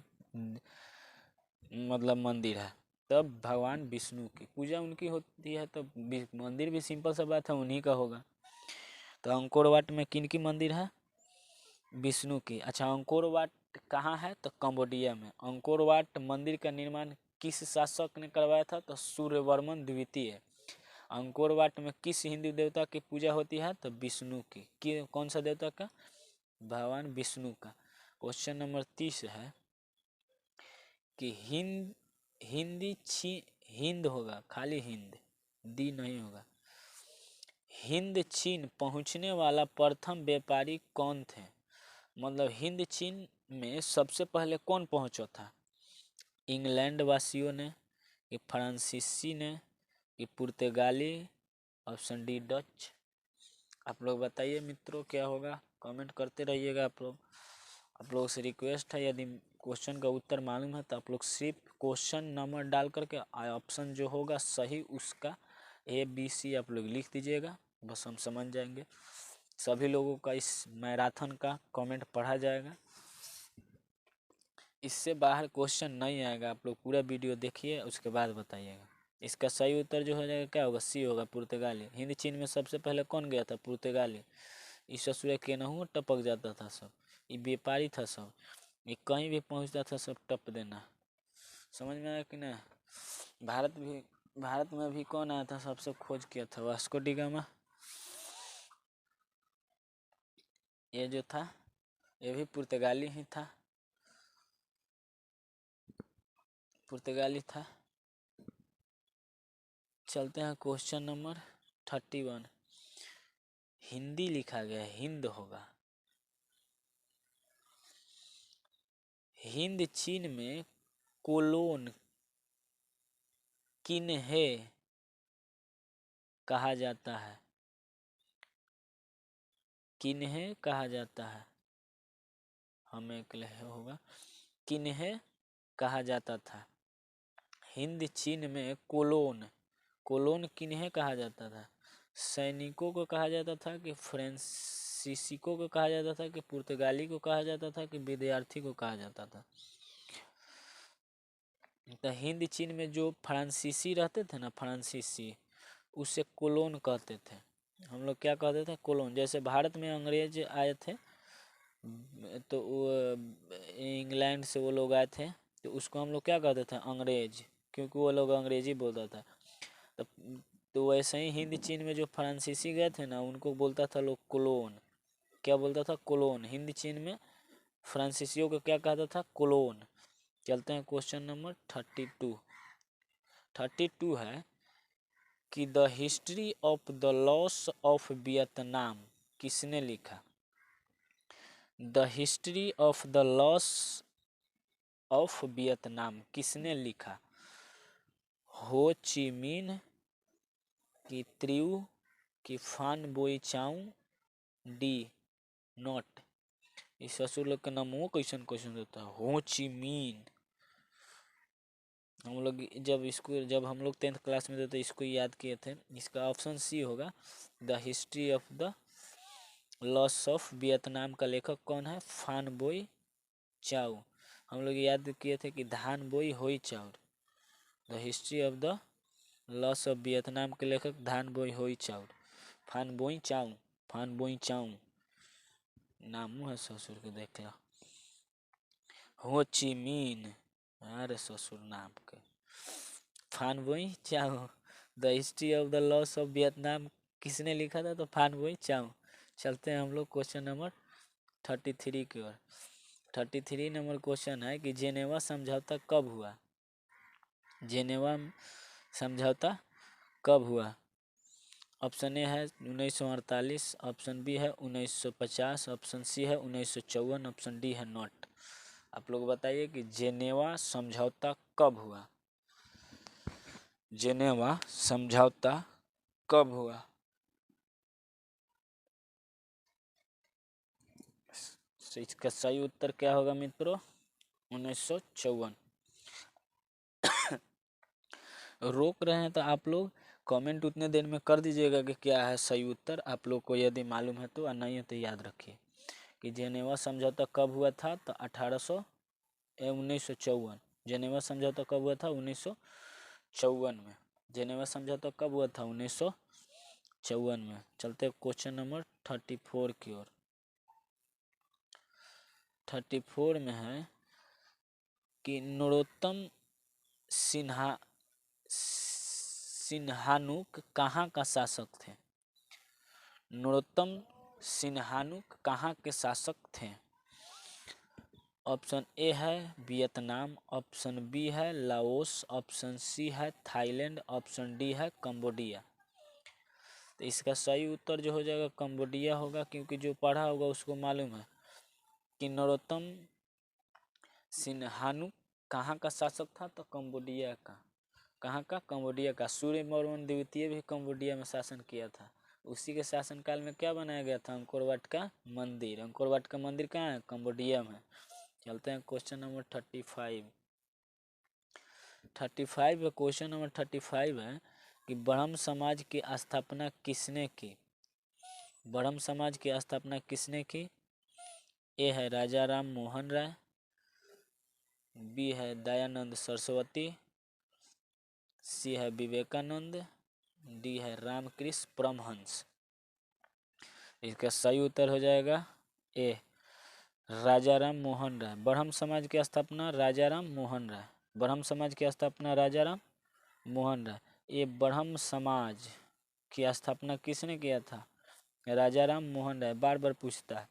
मतलब मंदिर है? तब भगवान विष्णु की पूजा उनकी होती है, तो मंदिर भी सिंपल सा बात है, उन्हीं का होगा। तो अंकोर वाट में किन की मंदिर है? विष्णु की। अच्छा, अंकोर वाट कहाँ है? तो कंबोडिया में। अंकोर वाट मंदिर का निर्माण किस शासक ने करवाया था? तो सूर्यवर्मन द्वितीय। अंकोर वाट में किस हिंदू देवता की पूजा होती है? तो विष्णु की। कौन सा देवता का? भगवान विष्णु का। क्वेश्चन नंबर 30 है कि हिंद होगा, खाली हिंद, दी नहीं होगा। हिंद चीन पहुंचने वाला प्रथम व्यापारी कौन थे? मतलब हिंद चीन में सबसे पहले कौन पहुंचा था? इंग्लैंड वासियों ने, कि फ्रांसीसी ने, कि पुर्तगाली, ऑप्शन डी डच। आप लोग बताइए मित्रों क्या होगा, कमेंट करते रहिएगा आप लोगों से रिक्वेस्ट है, यदि क्वेश्चन का उत्तर मालूम है तो आप लोग सिर्फ क्वेश्चन नंबर डाल करके ऑप्शन जो होगा सही उसका ABC आप लोग लिख दीजिएगा, बस हम समझ जाएंगे। सभी लोगों का इस मैराथन का कमेंट पढ़ा जाएगा, इससे बाहर क्वेश्चन नहीं आएगा। आप लोग पूरा वीडियो देखिए, उसके बाद बताइएगा। इसका सही उत्तर जो हो जाएगा क्या होगा? सी होगा, पुर्तगाली। हिंद चीन में सबसे पहले कौन गया था? पुर्तगाली। इस ससुरे केनहू टपक जाता था सब, ये व्यापारी था सब, ये कहीं भी पहुंचता था सब टप देना। समझ में आया कि ना? भारत में भी कौन आया था सबसे खोज किया था? Vasco D gamma. ये जो था ये भी पुर्तगाली ही था, पुर्तगाली था। चलते हैं क्वेश्चन नंबर 31। हिंदी लिखा गया, हिंद होगा। हिंद चीन में कोलोन किन्हे कहा जाता है? किन्हे कहा जाता है? हमें क्लियर होगा, किन्हे कहा जाता था? हिंद चीन में कोलोन किन्हें कहा जाता था? सैनिकों को कहा जाता था, कि फ्रांसीसियों को कहा जाता था, कि पुर्तगाली को कहा जाता था, कि विद्यार्थी को कहा जाता था? तो हिंद चीन में जो फ्रांसीसी रहते थे ना, फ्रांसीसी, उसे कोलोन कहते थे। हम लोग क्या कहते थे? कोलोन। जैसे भारत में अंग्रेज आए थे, तो इंग्लैंड से वो लोग आए थे, तो उसको हम लोग क्या कहते थे? अंग्रेज, क्योंकि वो लोग अंग्रेजी बोलता था। तो वैसे ही हिंद चीन में जो फ्रांसीसी गए थे ना, उनको बोलता था लोग कोलोन। क्या बोलता था? कोलोन। हिंद चीन में फ्रांसीसियों को क्या कहता था? कोलोन। चलते हैं क्वेश्चन नंबर 32 है कि the history of the loss of Vietnam किसने लिखा? The history of the loss of Vietnam किसने लिखा? हो ची मिन, कि त्रिउ, कि फान बोई चाऊ, डी नॉट। इस ससुर लोग का नाम वो क्वेश्चन देता है, हो ची मिन। हम लोग जब हम लोग 10th क्लास में थे तो इसको याद किए थे। इसका ऑप्शन सी होगा, the history of the loss of Vietnam का लेखक कौन है? फान बोई चाउ। हम लोग याद किए थे कि धान बोई होई चाउ। The history of the loss of Vietnam के लेखक धान बोई होई चाउ, फान बोई चाउ, फान बोई चाउ नाम है ससुर के, देख लो। हो ची मिन, अरे ससुर नाम के। Phan Boi Chau. The history of the loss of Vietnam किसने लिखा था? तो फान बोई चाउ। चलते हैं हम लोग क्वेश्चन नंबर 33 की ओर। 33 नंबर क्वेश्चन है कि जेनेवा समझौता कब हुआ। जेनेवा समझौता कब हुआ। ऑप्शन ए है 1948, ऑप्शन बी है 1950, ऑप्शन सी है 1954, ऑप्शन डी है नॉट। आप लोग बताइए कि जेनेवा समझौता कब हुआ। जेनेवा समझौता कब हुआ। इसका सही उत्तर क्या होगा मित्रों, 1954। रोक रहे हैं तो आप लोग कमेंट उतने देर में कर दीजिएगा कि क्या है सही उत्तर, आप लोग को यदि मालूम है तो, और नहीं है तो याद रखिए कि जेनेवा समझौता कब हुआ था। तो 1954। जेनेवा समझौता कब हुआ था, 1954 में। जेनेवा समझौता कब हुआ था, 1954 में। चलते क्वेश्चन नंबर 34 की ओर। 34 में है कि नरोत्तम सिन्हानुक कहाँ का शासक थे। नरोत्तम सिन्हानुक कहाँ के शासक थे। ऑप्शन ए है वियतनाम, ऑप्शन बी है लाओस, ऑप्शन सी है थाईलैंड, ऑप्शन डी है कंबोडिया। तो इसका सही उत्तर जो हो जाएगा कंबोडिया होगा, क्योंकि जो पढ़ा होगा उसको मालूम है कि नरोत्तम सिन्हानुक कहाँ का शासक था। तो कंबोडिया का। कहाँ का, कंबोडिया का। सूर्यवर्मन द्वितीय भी कंबोडिया में शासन किया था। उसी के शासनकाल में क्या बनाया गया था, अंकोर वाट का मंदिर। अंकोर वाट का मंदिर कहाँ है, कंबोडिया में। चलते हैं क्वेश्चन नंबर 35। 35 है, क्वेश्चन नंबर 35 है कि ब्रह्म समाज की स्थापना किसने की। ब्रह्म समाज की स्थापना किसने की। ए है राजा राम मोहन राय, बी है दयानंद सरस्वती, सी है विवेकानंद, डी है रामकृष्ण परमहंस। इसका सही उत्तर हो जाएगा ए राजा राम मोहन राय। ब्रह्म समाज की स्थापना राजा राम मोहन राय। ब्रह्म समाज की स्थापना राजा राम मोहन राय। ये ब्रह्म समाज की स्थापना किसने किया था, राजा राम मोहन राय। बार बार पूछता है।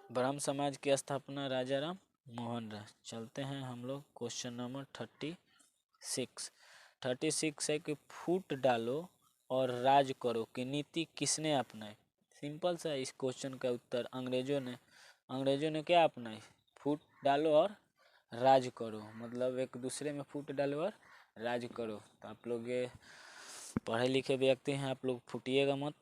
ब्रह्म समाज की स्थापना राजा राम मोहन राय। चलते हैं हम लोग क्वेश्चन नंबर 36। 36 है कि फूट डालो और राज करो की नीति किसने अपनाई। सिंपल सा इस क्वेश्चन का उत्तर अंग्रेजों ने क्या अपनाई, फूट डालो और राज करो। मतलब एक दूसरे में फूट डालो और राज करो। तो आप लोग ये पढ़े लिखे व्यक्ति हैं, आप लोग फूटिएगा मत,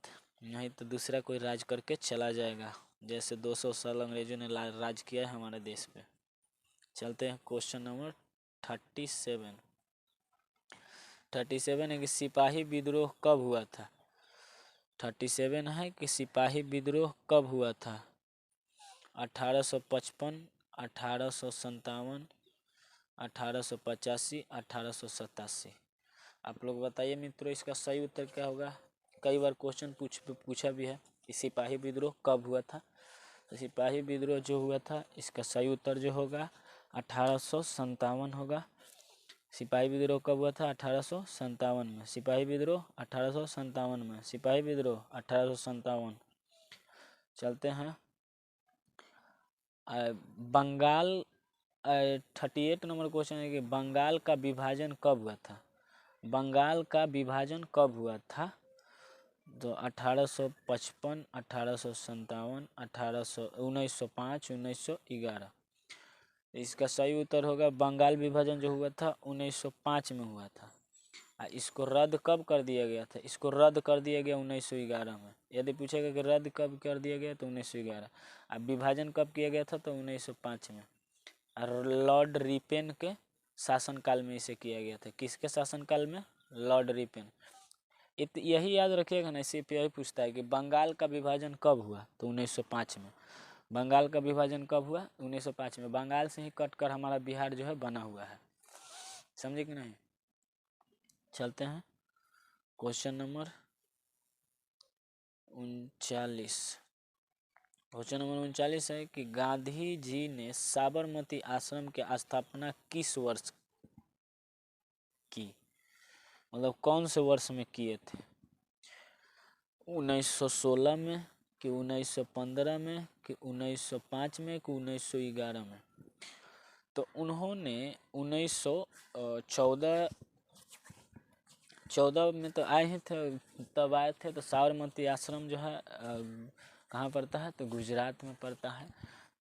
नहीं तो दूसरा कोई राज करके चला जाएगा। जैसे 200 साल अंग्रेजों ने राज किया है हमारे देश पे। चलते हैं क्वेश्चन नंबर 37। 37 है कि सिपाही विद्रोह कब हुआ था। 37 है कि सिपाही विद्रोह कब हुआ था। 1855, 1857, 1885, 1887। आप लोग बताइए मित्रों इसका सही उत्तर क्या होगा। कई बार क्वेश्चन पूछा भी है कि सिपाही विद्रोह कब हुआ था। तो सिपाही विद्रोह जो हुआ था इसका सही उत्तर जो होगा 1857 होगा। सिपाही विद्रोह कब हुआ था, 1857 में। सिपाही विद्रोह 1857 में। सिपाही विद्रोह 1857। चलते हैं बंगाल। 38 नंबर क्वेश्चन है कि बंगाल का विभाजन कब हुआ था। बंगाल का विभाजन कब हुआ था। तो 1855, 1857, 1905, 1911। इसका सही उत्तर होगा बंगाल विभाजन जो हुआ था 1905 में हुआ था। इसको रद्द कब कर दिया गया था। इसको रद्द कर दिया गया 1911 में। यदि पूछेगा कि रद्द कब कर दिया गया तो 1911। अब विभाजन कब किया गया था तो 1905 में। और लॉर्ड रिपेन के शासनकाल में इसे किया गया था। किसके शासनकाल में, लॉर्ड रिपेन। यही याद रखिएगा ना, इसी पे यही पूछता है कि बंगाल का विभाजन कब हुआ तो 1905 में। बंगाल का विभाजन कब हुआ, 1905 में। बंगाल से ही कट कर हमारा बिहार जो है बना हुआ है। समझे कि नहीं। चलते हैं क्वेश्चन नंबर 39। क्वेश्चन नंबर 39 है कि गांधी जी ने साबरमती आश्रम की स्थापना किस वर्ष की। मतलब कौन से वर्ष में किए थे। 1916 में, कि 1915 में, कि 1905 में, कि 1911 में। तो उन्होंने 1914 में तो आए ही थे, तब आए थे। तो साबरमती आश्रम जो है कहाँ पड़ता है, तो गुजरात में पड़ता है।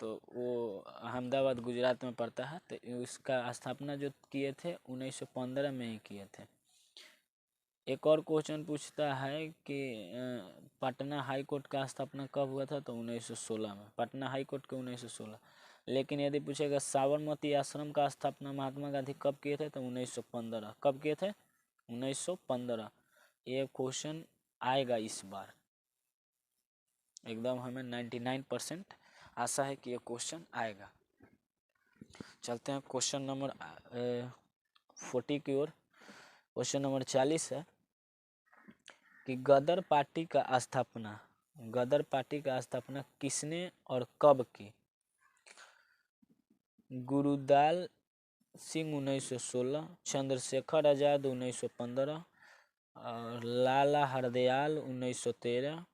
तो वो अहमदाबाद गुजरात में पड़ता है। तो उसका स्थापना जो किए थे 1915 में ही किए थे। एक और क्वेश्चन पूछता है कि पटना हाई कोर्ट का स्थापना कब हुआ था, तो 1916 में। पटना हाई कोर्ट के 1916। लेकिन यदि पूछेगा साबरमती आश्रम का स्थापना महात्मा गांधी कब किए थे, तो 1915। कब किए थे, 1915। ये क्वेश्चन आएगा इस बार, एकदम हमें 99% आशा है कि ये क्वेश्चन आएगा। चलते हैं क्वेश्चन नंबर 40 की ओर। क्वेश्चन नंबर 40 है कि गदर पार्टी का स्थापना किसने और कब की। गुरुदाल सिंह 1916, चंद्रशेखर आजाद 1915, और लाला हरदयाल 1913,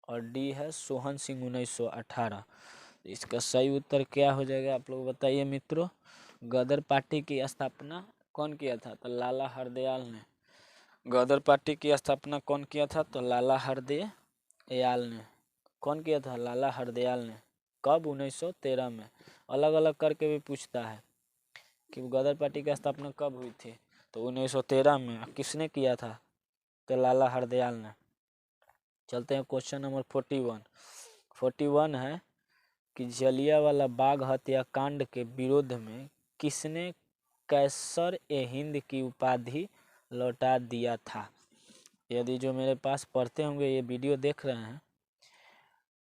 और डी है सोहन सिंह 1918। इसका सही उत्तर क्या हो जाएगा, आप लोग बताइए मित्रों। गदर पार्टी की स्थापना कौन किया था, तो लाला हरदयाल ने। गदर पार्टी की स्थापना कौन किया था, तो लाला हरदयाल ने। कौन किया था, लाला हरदयाल ने। कब, 1913 में। अलग अलग करके भी पूछता है कि गदर पार्टी की स्थापना कब हुई थी, तो 1913 में। किसने किया था, तो लाला हरदयाल ने। चलते हैं क्वेश्चन नंबर 41 है कि जलियांवाला बाग हत्याकांड के विरोध में किसने कैसर-ए-हिंद की उपाधि लौटा दिया था। यदि जो मेरे पास पढ़ते होंगे, ये वीडियो देख रहे हैं,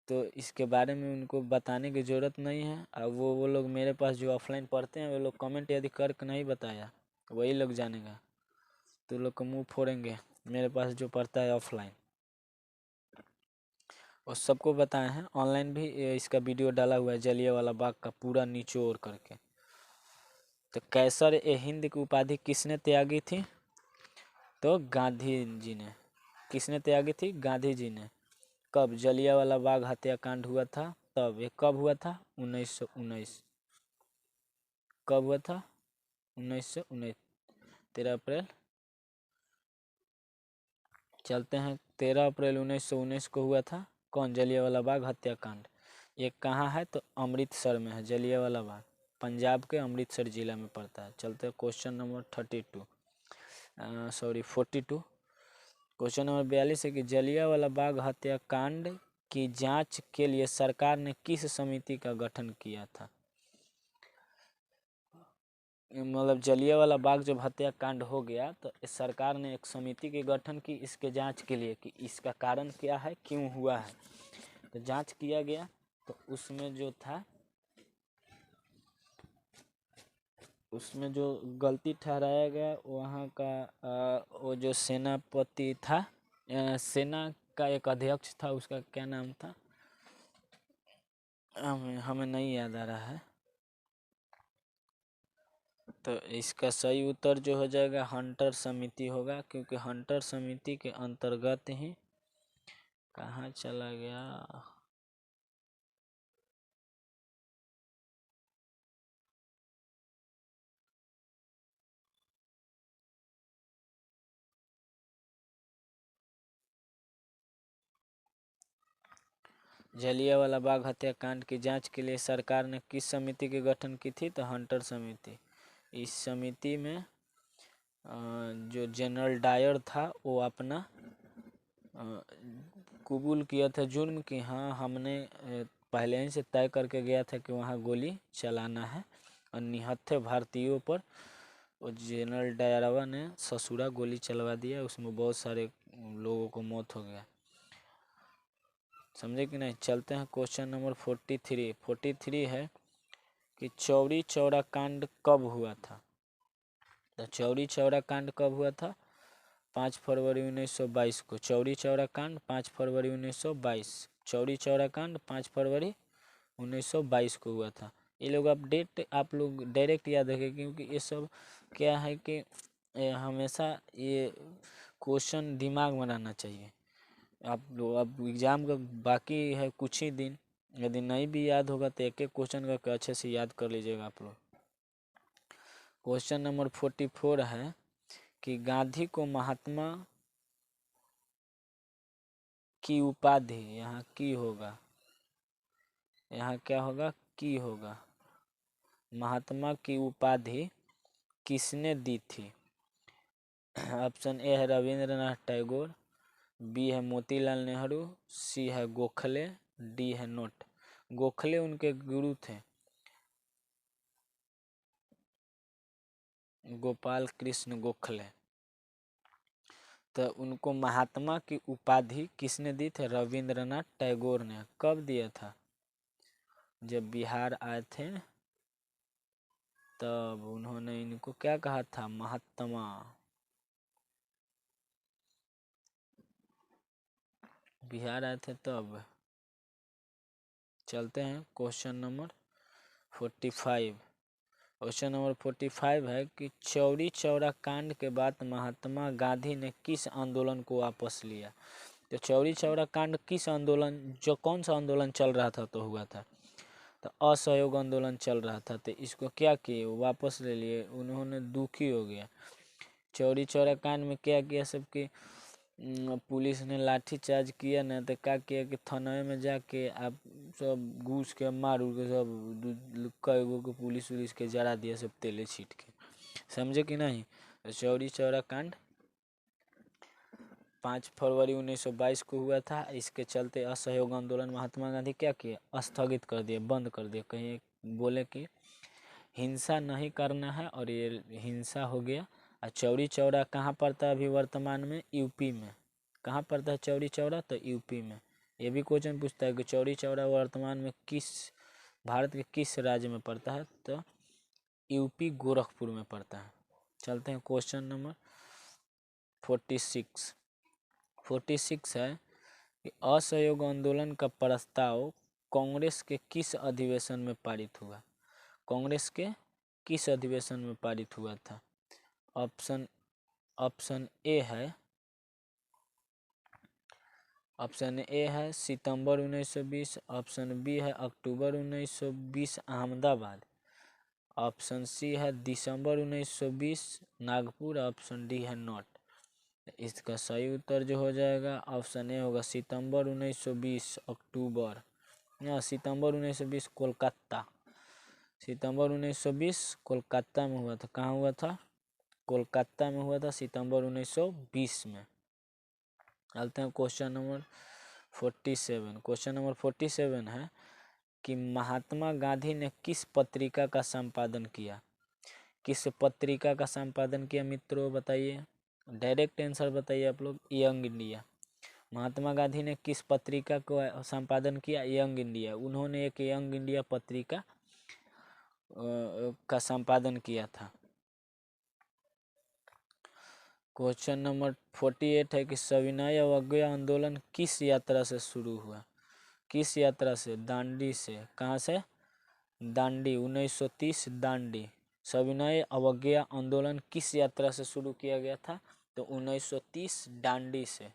तो इसके बारे में उनको बताने की ज़रूरत नहीं है। अब वो लोग मेरे पास जो ऑफलाइन पढ़ते हैं, वो लोग कमेंट यदि करके नहीं बताया, वही लोग जानेगा। तो लोग का मुंह फोड़ेंगे। मेरे पास जो पढ़ता है ऑफलाइन, और सबको बताए हैं। ऑनलाइन भी इसका वीडियो डाला हुआ है, जलियांवाला बाग का पूरा निचोड़ करके। तो कैसर-ए-हिंद की उपाधि किसने त्यागी थी, तो गांधी जी ने। किसने त्यागी थी, गांधी जी ने। कब, जलियांवाला बाग हत्याकांड हुआ था तब। ये कब हुआ था, 1919। कब हुआ था, 1919, 13 अप्रैल। चलते हैं, 13 अप्रैल 1919 को हुआ था। कौन, जलियांवाला बाग हत्याकांड। ये कहाँ है, तो अमृतसर में है जलियांवाला बाग। पंजाब के अमृतसर जिला में पड़ता है। चलते हैं क्वेश्चन नंबर 42। क्वेश्चन नंबर 42 है कि जलियांवाला बाग हत्याकांड की जांच के लिए सरकार ने किस समिति का गठन किया था। मतलब जलियांवाला बाग जब हत्याकांड हो गया, तो सरकार ने एक समिति के गठन की इसके जांच के लिए, कि इसका कारण क्या है, क्यों हुआ है। तो जांच किया गया, तो उसमें जो गलती ठहराया गया, वहाँ का वो जो सेनापति था, सेना का एक अध्यक्ष था, उसका क्या नाम था, हमें नहीं याद आ रहा है। तो इसका सही उत्तर जो हो जाएगा, हंटर समिति होगा। क्योंकि हंटर समिति के अंतर्गत ही, कहाँ चला गया, जलियांवाला बाग हत्याकांड की जांच के लिए सरकार ने किस समिति के गठन की थी, तो हंटर समिति। इस समिति में जो जनरल डायर था, वो अपना कबूल किया था जुर्म, कि हाँ हमने पहले ही से तय करके गया था कि वहाँ गोली चलाना है, और निहत्थे भारतीयों पर वो जनरल डायरवा ने ससुरा गोली चलवा दिया। उसमें बहुत सारे लोगों को मौत हो गया। समझे कि नहीं। चलते हैं क्वेश्चन नंबर 43 है कि चौरी चौरा कांड कब हुआ था। तो चौरी चौरा कांड कब हुआ था, 5 फरवरी 1922 को। चौरी चौरा कांड 5 फरवरी 1922। चौरी चौरा कांड 5 फरवरी 1922 को हुआ था। ये लोग अपडेट आप लोग डायरेक्ट याद रखें, क्योंकि ये सब क्या है कि हमेशा ये क्वेश्चन दिमाग में रहना चाहिए। आप लोग अब एग्ज़ाम का बाकी है कुछ ही दिन, यदि नहीं भी याद होगा तो एक एक क्वेश्चन का अच्छे से याद कर लीजिएगा आप लोग। क्वेश्चन नंबर 44 है कि गांधी को महात्मा की उपाधि, यहाँ की होगा, यहाँ क्या होगा, की होगा, महात्मा की उपाधि किसने दी थी? ऑप्शन ए है रविंद्रनाथ टैगोर, बी है मोतीलाल नेहरू, सी है गोखले, डी है नोट। गोखले उनके गुरु थे, गोपाल कृष्ण गोखले। तो उनको महात्मा की उपाधि किसने दी थी? रविंद्रनाथ टैगोर ने। कब दिया था? जब बिहार आए थे तब उन्होंने इनको क्या कहा था? महात्मा। बिहार आए थे तब। चलते हैं क्वेश्चन नंबर 45। क्वेश्चन नंबर 45 है कि चौरी चौरा कांड के बाद महात्मा गांधी ने किस आंदोलन को वापस लिया? तो चौरी चौरा कांड किस आंदोलन, जो कौन सा आंदोलन चल रहा था तो हुआ था? तो असहयोग आंदोलन चल रहा था। तो इसको क्या किए? वापस ले लिए। उन्होंने दुखी हो गया। चौरी चौरा कांड में क्या किया? सबकी पुलिस ने लाठीचार्ज किया ना, तो क्या किया कि थाने में जाके आप सब घुस के मार उड़ के सब कई गो को पुलिस उलिस के जरा दिया, सब तेले छीट के। समझे कि नहीं? तो चौरी चौरा कांड 5 फरवरी 1922 को हुआ था। इसके चलते असहयोग आंदोलन महात्मा गांधी क्या किए? स्थगित कर दिए, बंद कर दिए। कहीं बोले कि हिंसा नहीं करना है, और ये हिंसा हो गया। और चौरी चौरा कहाँ पड़ता है अभी वर्तमान में? यूपी में। कहाँ पड़ता है चौरी चौरा? तो यूपी में। ये भी क्वेश्चन पूछता है कि चौरी चौरा वर्तमान में किस भारत के किस राज्य में पड़ता है? तो यूपी गोरखपुर में पड़ता है। चलते हैं क्वेश्चन नंबर 46। 46 है कि असहयोग आंदोलन का प्रस्ताव कांग्रेस के किस अधिवेशन में पारित हुआ? कांग्रेस के किस अधिवेशन में पारित हुआ था? ऑप्शन ए है, सितंबर 1920, ऑप्शन बी है अक्टूबर 1920 अहमदाबाद, ऑप्शन सी है दिसंबर 1920 नागपुर, ऑप्शन डी है नॉट। इसका सही उत्तर जो हो जाएगा ऑप्शन ए होगा, सितंबर 1920 अक्टूबर, या सितंबर 1920 कोलकाता। सितंबर 1920 कोलकाता में हुआ था। कहाँ हुआ था? कोलकाता में हुआ था सितंबर 1920 में। चलते हैं क्वेश्चन नंबर 47। क्वेश्चन नंबर 47 है कि महात्मा गांधी ने किस पत्रिका का संपादन किया? किस पत्रिका का संपादन किया मित्रों, बताइए। डायरेक्ट आंसर बताइए आप लोग। Young India. महात्मा गांधी ने किस पत्रिका को संपादन किया? Young India. उन्होंने एक यंग इंडिया पत्रिका का संपादन किया था। क्वेश्चन नंबर 48 है कि सविनय अवज्ञा आंदोलन किस यात्रा से शुरू हुआ? किस यात्रा से? दांडी से। कहाँ से? दांडी। 1930 दांडी। सविनय अवज्ञा आंदोलन किस यात्रा से शुरू किया गया था? तो 1930 दांडी से।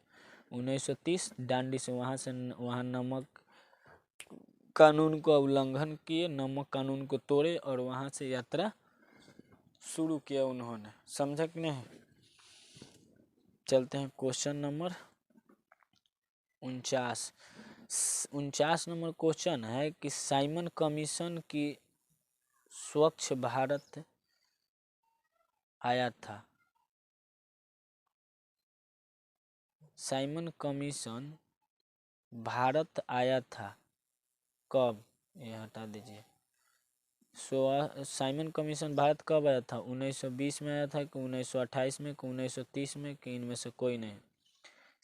1930 दांडी से। वहाँ नमक कानून का उल्लंघन किए, नमक कानून को तोड़े और वहाँ से यात्रा शुरू किया उन्होंने। समझा कि नहीं? चलते हैं क्वेश्चन नंबर 49। 49 नंबर क्वेश्चन है कि साइमन कमीशन की स्वच्छ भारत आया था। साइमन कमीशन भारत आया था कब? ये हटा दीजिए। साइमन कमीशन भारत कब आया था? 1920 में आया था कि 1928 में कि 1930 में कि इनमें से कोई नहीं?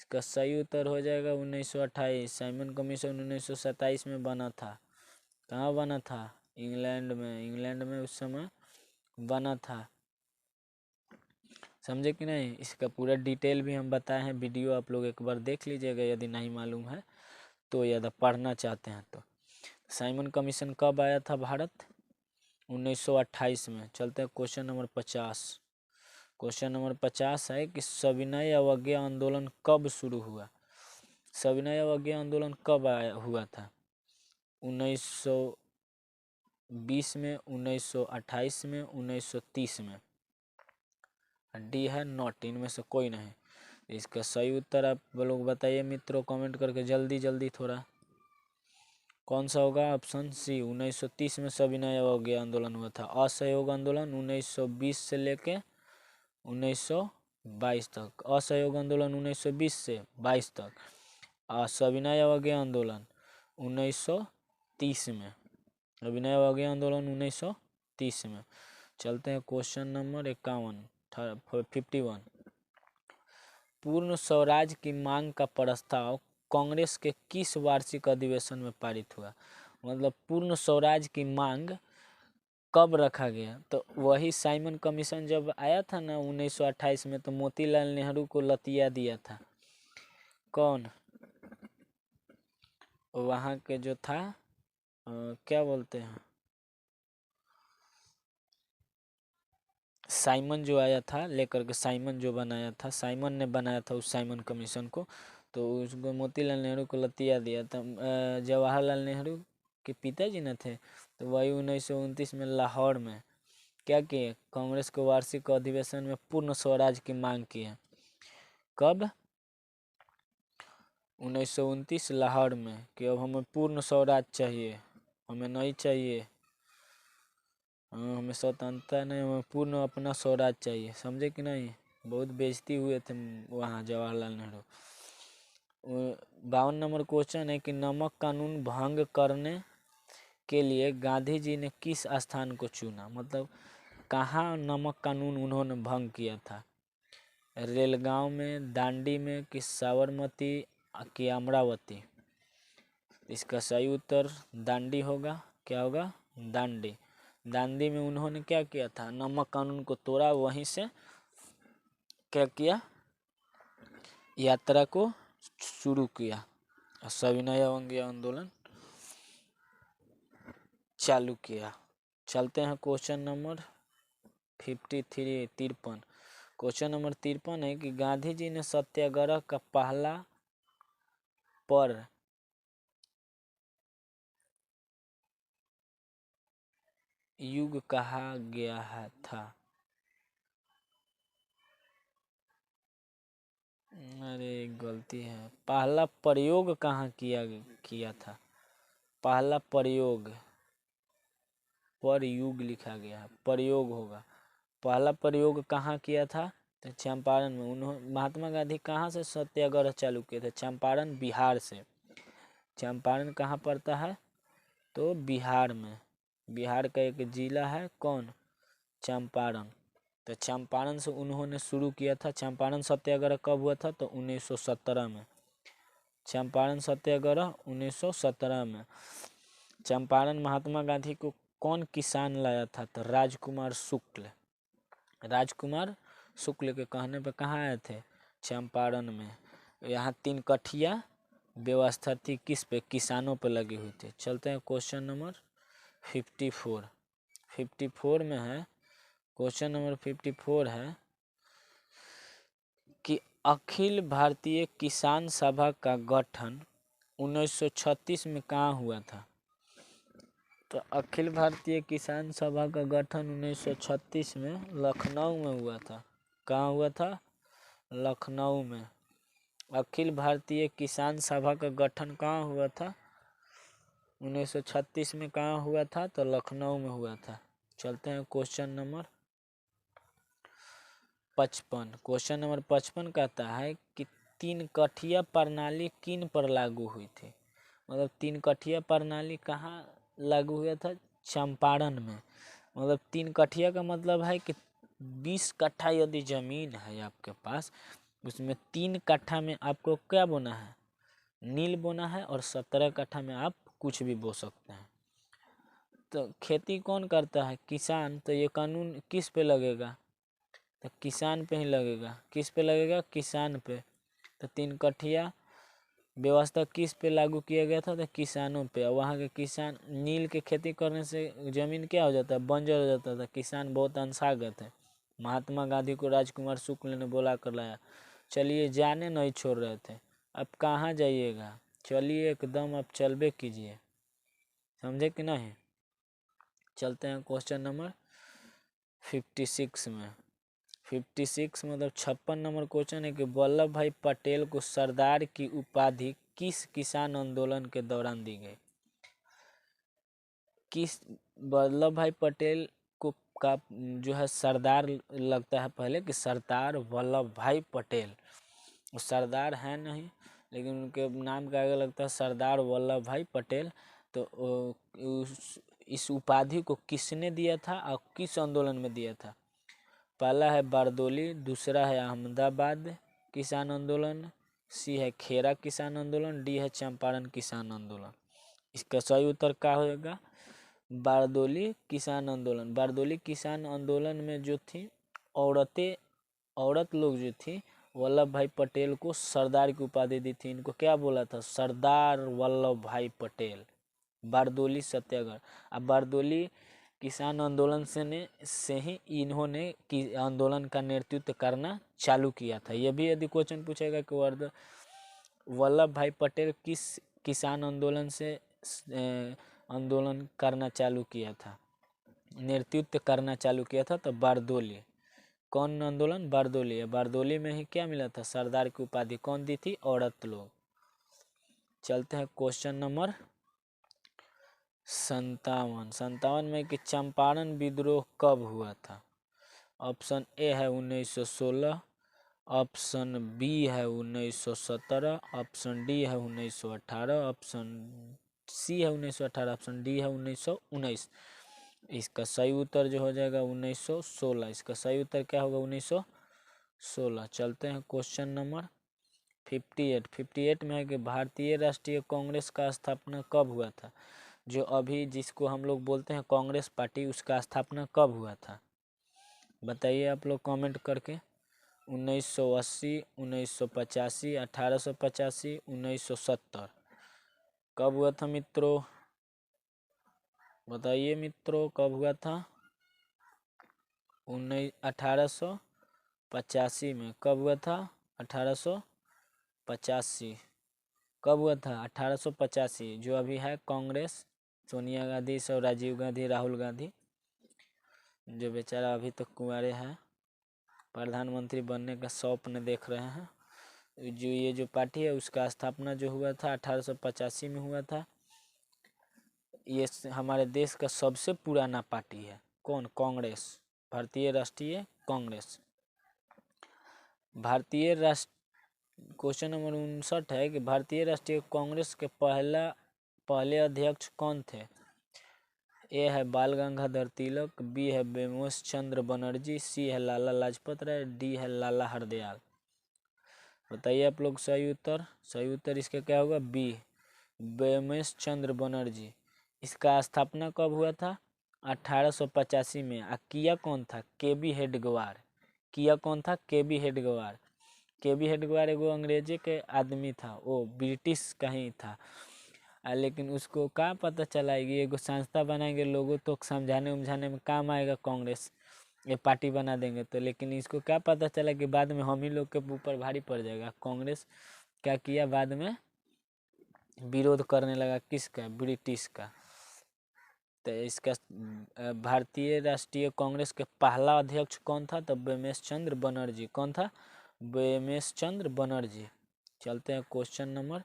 इसका सही उत्तर हो जाएगा 1928। साइमन कमीशन 1927 में बना था। कहाँ बना था? इंग्लैंड में। इंग्लैंड में उस समय बना था। समझे कि नहीं? इसका पूरा डिटेल भी हम बताए हैं, वीडियो आप लोग एक बार देख लीजिएगा यदि नहीं मालूम है तो, यदि पढ़ना चाहते हैं तो। साइमन कमीशन कब आया था भारत? 1928 में। चलते हैं क्वेश्चन नंबर 50। क्वेश्चन नंबर 50 है कि सविनय अवज्ञा आंदोलन कब शुरू हुआ? सविनय अवज्ञा आंदोलन कब हुआ था? 1920 में, 1928 में, 1930 में। डी है नॉट, इनमें से कोई नहीं। इसका सही उत्तर आप लोग बताइए मित्रों कमेंट करके जल्दी जल्दी थोड़ा। कौन सा होगा? ऑप्शन सी, 1930 में सविनय अवज्ञा आंदोलन हुआ था। असहयोग आंदोलन 1920 से लेके 1922 तक। असहयोग आंदोलन 1920 से 22 तक। सविनय अवज्ञा आंदोलन 1930 में। सविनय अवज्ञा आंदोलन 1930 में। चलते हैं क्वेश्चन नंबर 51। पूर्ण स्वराज की मांग का प्रस्ताव कांग्रेस के किस वार्षिक अधिवेशन में पारित हुआ? मतलब पूर्ण स्वराज की मांग कब रखा गया? तो वही साइमन कमीशन जब आया था ना 1928 में, तो मोतीलाल नेहरू को लतिया दिया था। कौन? वहाँ के जो था क्या बोलते हैं, साइमन जो आया था लेकर के, साइमन जो बनाया था, साइमन ने बनाया था उस साइमन कमीशन को, तो उसको मोतीलाल नेहरू को लतिया दिया था। जवाहरलाल नेहरू के पिताजी न थे, तो वही 1929 में लाहौर में क्या किए? कांग्रेस के वार्षिक अधिवेशन में पूर्ण स्वराज की मांग की है। कब? 1929 लाहौर में, कि अब हमें पूर्ण स्वराज चाहिए, हमें नहीं चाहिए, हमें स्वतंत्रता नहीं, हमें पूर्ण अपना स्वराज चाहिए। समझे कि नहीं? बहुत बेइज्जती हुए थे वहाँ जवाहरलाल नेहरू। 52 नंबर क्वेश्चन है कि नमक कानून भंग करने के लिए गांधी जी ने किस स्थान को चुना? मतलब कहाँ नमक कानून उन्होंने भंग किया था? रेलगांव में, दांडी में, कि साबरमती कि अमरावती? इसका सही उत्तर दांडी होगा। क्या होगा? दांडी। दांडी में उन्होंने क्या किया था? नमक कानून को तोड़ा, वहीं से क्या किया? यात्रा को शुरू किया, सविनय अवज्ञा आंदोलन चालू किया। चलते हैं क्वेश्चन नंबर 53। क्वेश्चन नंबर 53 है कि गांधी जी ने सत्याग्रह का पहला पर युग कहा गया था? अरे गलती है, पहला प्रयोग कहाँ किया था? पहला प्रयोग, पर युग लिखा गया है, प्रयोग होगा। पहला प्रयोग कहाँ किया था? तो चंपारण में। उन्होंने, महात्मा गांधी कहाँ से सत्याग्रह चालू किए थे? चंपारण, बिहार से। चंपारण कहाँ पड़ता है? तो बिहार में। बिहार का एक जिला है, कौन? चंपारण। तो चंपारण से उन्होंने शुरू किया था। चंपारण सत्याग्रह कब हुआ था? तो 1917 में। चंपारण सत्याग्रह 1917 में। चंपारण महात्मा गांधी को कौन किसान लाया था? तो राजकुमार शुक्ल। राजकुमार शुक्ल के कहने पे कहाँ आए थे? चंपारण में। यहाँ 3 कठिया व्यवस्था थी, किस पे? किसानों पे लगी हुई थी। चलते हैं क्वेश्चन नंबर 54 में है। क्वेश्चन नंबर 54 है कि अखिल भारतीय किसान सभा का गठन 1936 में कहाँ हुआ था? तो अखिल भारतीय किसान सभा का गठन 1936 में लखनऊ में हुआ था। कहाँ हुआ था? लखनऊ में। अखिल भारतीय किसान सभा का गठन कहाँ हुआ था? 1936 में। कहाँ हुआ था? तो लखनऊ में हुआ था। चलते हैं क्वेश्चन नंबर 55। क्वेश्चन नंबर 55 कहता है कि 3 कठिया प्रणाली किन पर लागू हुई थी? मतलब 3 कठिया प्रणाली कहाँ लागू हुआ था? चंपारण में। मतलब 3 कठिया का मतलब है कि 20 कट्ठा यदि जमीन है आपके पास, उसमें 3 कट्ठा में आपको क्या बोना है? नील बोना है, और 17 कट्ठा में आप कुछ भी बो सकते हैं। तो खेती कौन करता है? किसान। तो ये कानून किस पे लगेगा? तो किसान पे ही लगेगा। किस पे लगेगा? किसान पे। तो 3 कठिया व्यवस्था किस पे लागू किया गया था? तो किसानों पे। और वहाँ के किसान, नील के खेती करने से जमीन क्या हो जाता है? बंजर हो जाता था। किसान बहुत अनसा गए थे। महात्मा गांधी को राजकुमार शुक्ल ने बोला कर लाया। चलिए, जाने नहीं छोड़ रहे थे। अब कहाँ जाइएगा, चलिए एकदम अब चलबे कीजिए, समझे कि नहीं। चलते हैं क्वेश्चन नंबर 56 में। 56 मतलब 56 नंबर क्वेश्चन है कि वल्लभ भाई पटेल को सरदार की उपाधि किस किसान आंदोलन के दौरान दी गई। किस वल्लभ भाई पटेल को का जो है सरदार लगता है पहले कि सरदार वल्लभ भाई पटेल, वो सरदार है नहीं लेकिन उनके नाम का आगे लगता है सरदार वल्लभ भाई पटेल। तो इस उपाधि को किसने दिया था और किस आंदोलन में दिया था। पहला है बारदोली, दूसरा है अहमदाबाद किसान आंदोलन, सी है खेरा किसान आंदोलन, डी है चंपारण किसान आंदोलन। इसका सही उत्तर क्या होगा, बारदोली किसान आंदोलन। बारदोली किसान आंदोलन में जो थी औरत लोग जो थी वल्लभ भाई पटेल को सरदार की उपाधि दी थी। इनको क्या बोला था, सरदार वल्लभ भाई पटेल। बारदोली सत्याग्रह। अब बारदोली किसान आंदोलन से ही इन्होंने आंदोलन का नेतृत्व करना चालू किया था। यह भी यदि क्वेश्चन पूछेगा कि वल्लभ भाई पटेल किस किसान आंदोलन से आंदोलन करना चालू किया था, नेतृत्व करना चालू किया था, तो बारदोली। कौन आंदोलन, बारदोली। बारदोली में ही क्या मिला था, सरदार की उपाधि कौन दी थी, औरत लोग। चलते हैं क्वेश्चन नंबर 57 में कि चंपारण विद्रोह कब हुआ था। ऑप्शन ए है 1916, ऑप्शन बी है 1917, ऑप्शन डी है 1918, ऑप्शन सी है 1918, ऑप्शन डी है 1919। इसका सही उत्तर जो हो जाएगा 1916। इसका सही उत्तर क्या होगा, 1916। चलते हैं क्वेश्चन नंबर 58 में है कि भारतीय राष्ट्रीय कांग्रेस का स्थापना कब हुआ था। जो अभी जिसको हम लोग बोलते हैं कांग्रेस पार्टी, उसका स्थापना कब हुआ था, बताइए आप लोग कमेंट करके। 1980, 1985, 1885, 1970। कब हुआ था मित्रों, बताइए मित्रों कब हुआ था। 1885 में। कब हुआ था, 1885। कब हुआ था, 1885। जो अभी है कांग्रेस, सोनिया गांधी, सब राजीव गांधी, राहुल गांधी, जो बेचारा अभी तक कुंवारे हैं, प्रधानमंत्री बनने का स्वप्न देख रहे हैं। जो ये जो पार्टी है उसका स्थापना जो हुआ था 1885 में हुआ था। ये हमारे देश का सबसे पुराना पार्टी है। कौन, कांग्रेस, भारतीय राष्ट्रीय कांग्रेस। भारतीय राष्ट्र क्वेश्चन नंबर 59 है कि भारतीय राष्ट्रीय कांग्रेस के पहले अध्यक्ष कौन थे। ए है बाल गंगाधर तिलक, बी है बेमोस चंद्र बनर्जी, सी है लाला लाजपत राय, डी है लाला हरदयाल। बताइए आप लोग सही उत्तर। सही उत्तर इसका क्या होगा, बी, बेमोस चंद्र बनर्जी। इसका स्थापना कब हुआ था, 1885 में। किया कौन था, के बी हेडगेवार। किया कौन था, के बी हेडगेवार। के बी हेडगेवार एगो अंग्रेजी के आदमी था, वो ब्रिटिश का ही था। लेकिन उसको क्या पता चला कि एगो संस्था बनाएंगे, लोगों तो समझाने उमझाने में काम आएगा, कांग्रेस ये पार्टी बना देंगे तो। लेकिन इसको क्या पता चला कि बाद में हम ही लोग के ऊपर भारी पड़ जाएगा। कांग्रेस क्या किया, बाद में विरोध करने लगा, किसका, ब्रिटिश का। तो इसका भारतीय राष्ट्रीय कांग्रेस के पहला अध्यक्ष कौन था, तो बेमेश चंद्र बनर्जी। कौन था, बेमेश चंद्र बनर्जी। चलते हैं क्वेश्चन नंबर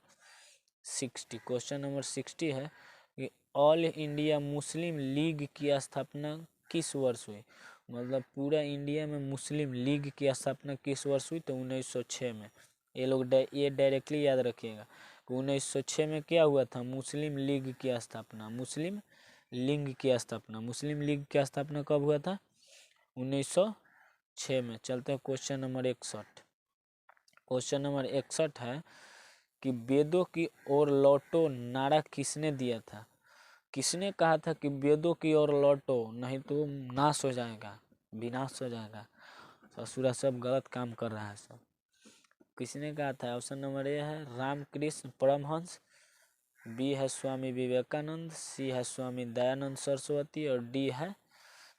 60। क्वेश्चन नंबर 60 है कि ऑल इंडिया मुस्लिम लीग की स्थापना किस वर्ष हुई। मतलब पूरा इंडिया में मुस्लिम लीग की स्थापना किस वर्ष हुई, तो 1906 में। ये लोग ये डायरेक्टली याद रखिएगा। 1906 में क्या हुआ था, मुस्लिम लीग की स्थापना। मुस्लिम लीग की स्थापना, मुस्लिम लीग की स्थापना कब हुआ था, 1906 में। चलते हैं क्वेश्चन नंबर 61। क्वेश्चन नंबर 61 है कि वेदों की ओर लौटो नारा किसने दिया था। किसने कहा था कि वेदों की ओर लौटो, नहीं तो नाश हो जाएगा, विनाश हो जाएगा, ससुरा सब गलत काम कर रहा है सब। किसने कहा था, ऑप्शन नंबर ए है रामकृष्ण परमहंस, बी है स्वामी विवेकानंद, सी है स्वामी दयानंद सरस्वती, और डी है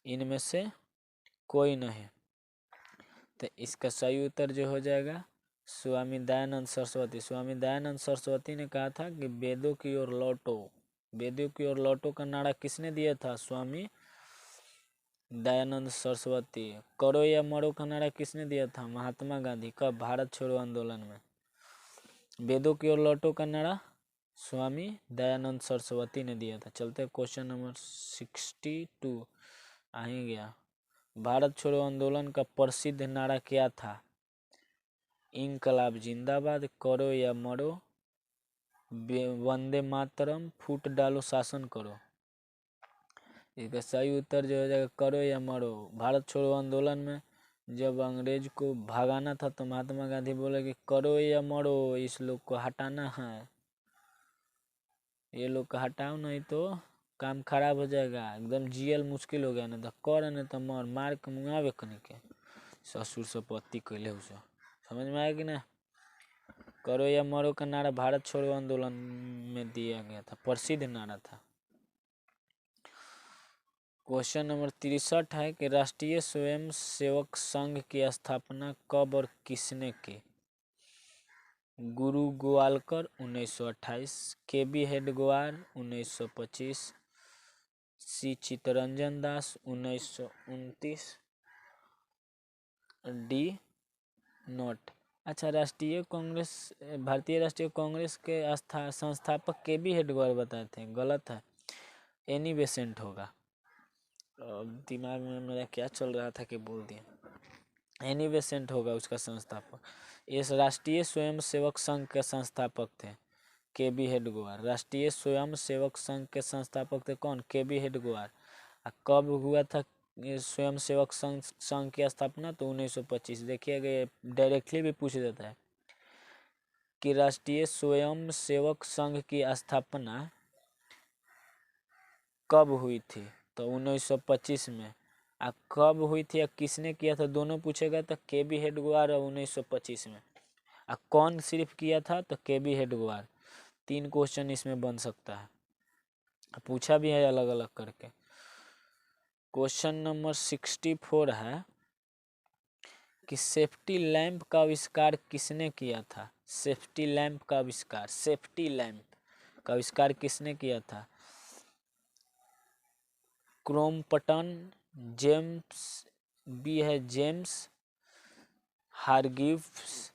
इनमें से कोई नहीं। तो इसका सही उत्तर जो हो जाएगा, स्वामी दयानंद सरस्वती। स्वामी दयानंद सरस्वती ने कहा था कि वेदों की ओर लौटो। वेदों की ओर लौटो का नारा किसने दिया था? स्वामी दयानंद सरस्वती। करो या मरो का नारा किसने दिया था? महात्मा गांधी। कब? भारत छोड़ो आंदोलन में। वेदों की ओर लौटो का नारा स्वामी दयानंद सरस्वती ने दिया था। चलते क्वेश्चन नंबर 62 आ ही गया। भारत छोड़ो आंदोलन का प्रसिद्ध नारा क्या था? इंकलाब जिंदाबाद, करो या मरो, वंदे मातरम, फूट डालो शासन करो। इसका सही उत्तर जो हो जाएगा करो या मरो। भारत छोड़ो आंदोलन में जब अंग्रेज को भगाना था तो महात्मा गांधी बोले कि करो या मरो, इस लोग को हटाना है, ये लोग को हटाओ नहीं तो काम खराब हो जाएगा, एकदम जियल मुश्किल हो गया। नहीं तो कर नहीं तो मर, मार के मुँगावे कने के ससुर सपत्ति कैले उसे। समझ में आया कि ना? करो या मरो का नारा भारत छोड़ो आंदोलन में दिया गया था, प्रसिद्ध नारा था। क्वेश्चन नंबर 63 है कि राष्ट्रीय स्वयं सेवक संघ की स्थापना कब और किसने की? गुरु गोवालकर 1928, के.बी. हेडगेवार 1925, सी चित्तरंजन दास 1929, डी नोट। अच्छा, राष्ट्रीय कांग्रेस, भारतीय राष्ट्रीय कांग्रेस के संस्थापक के.बी. हेडगेवार बताए थे, गलत है, एनी बेसेंट होगा। दिमाग में मेरा क्या चल रहा था कि बोल दिया, एनी बेसेंट होगा उसका संस्थापक। इस राष्ट्रीय स्वयं सेवक संघ के संस्थापक थे के.बी. हेडगेवार। राष्ट्रीय स्वयं सेवक संघ के संस्थापक थे कौन? के.बी. हेडगेवार। कब हुआ था स्वयं सेवक संघ की स्थापना? तो 1925। देखिएगा, डायरेक्टली भी पूछ देता है कि राष्ट्रीय स्वयं सेवक संघ की स्थापना कब हुई थी? तो 1925 में। कब हुई थी या किसने किया था, दोनों पूछेगा तो के.बी. हेडगेवार और 1925 में। कौन सिर्फ किया था? तो के.बी. हेडगेवार। 3 क्वेश्चन इसमें बन सकता है, पूछा भी है अलग अलग करके। क्वेश्चन नंबर 64 है कि सेफ्टी लैंप का आविष्कार किसने किया था? सेफ्टी लैंप का आविष्कार, सेफ्टी लैंप का आविष्कार किसने किया था? क्रॉम्पटन, जेम्स, बी है जेम्स हारग्रीव्स,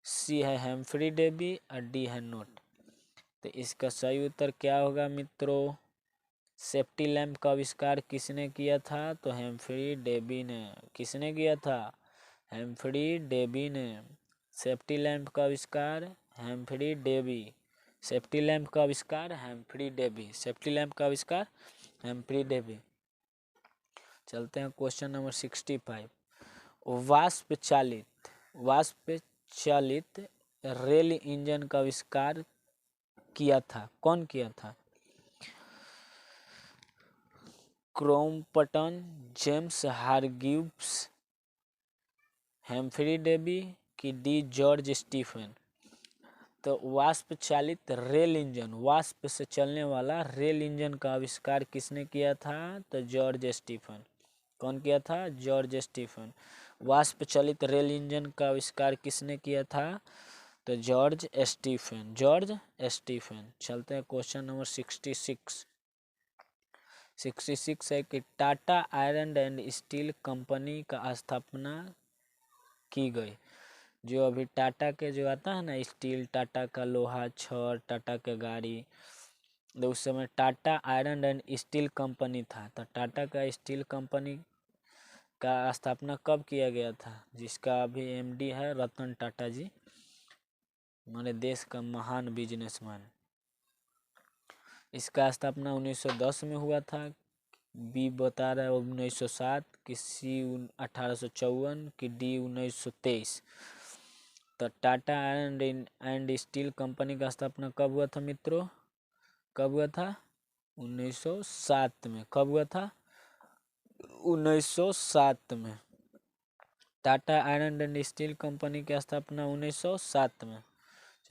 सी है हेम्फ्री डेवी और डी है नोट। तो इसका सही उत्तर क्या होगा मित्रों? सेफ्टी लैंप का आविष्कार किसने किया था? तो हेम्फ्री डेवी ने। किसने किया था? हेम्फ्री डेवी ने। सेफ्टी लैंप का आविष्कार हेम्फ्री डेवी। सेफ्टी लैंप का आविष्कार हेम्फ्री डेवी। सेफ्टी लैंप का आविष्कार हेम्फ्री डेवी। चलते हैं क्वेश्चन नंबर 65। वाष्प चालित रेल इंजन का आविष्कार किया था, कौन किया था? Crompton, James Hargreaves, Humphrey Davy की डी जॉर्ज स्टीफन। तो वाष्प चालित रेल इंजन, वाष्प से चलने वाला रेल इंजन का आविष्कार किसने किया था? तो जॉर्ज स्टीफन। कौन किया था? George Stephen. वाष्प चालित रेल इंजन का आविष्कार किसने किया था? तो जॉर्ज स्टीफन। George Stephen. चलते हैं क्वेश्चन नंबर 66। 66 है कि Tata iron and steel company का स्थापना की गई। जो अभी टाटा के जो आता है ना स्टील, टाटा का लोहा छड़, टाटा का गाड़ी, तो उस समय Tata iron and steel company था। तो टाटा का स्टील कंपनी का स्थापना कब किया गया था? जिसका अभी एमडी है रतन टाटा जी, हमारे देश का महान बिजनेसमैन। इसका स्थापना 1910 में हुआ था। बी बता रहा है 1907, कि सी 1854, कि डी 1923। तो Tata iron and steel company का स्थापना कब हुआ था मित्रों? कब हुआ था? 1907 में। कब हुआ था? 1907 में। Tata iron and steel company की स्थापना 1907 में।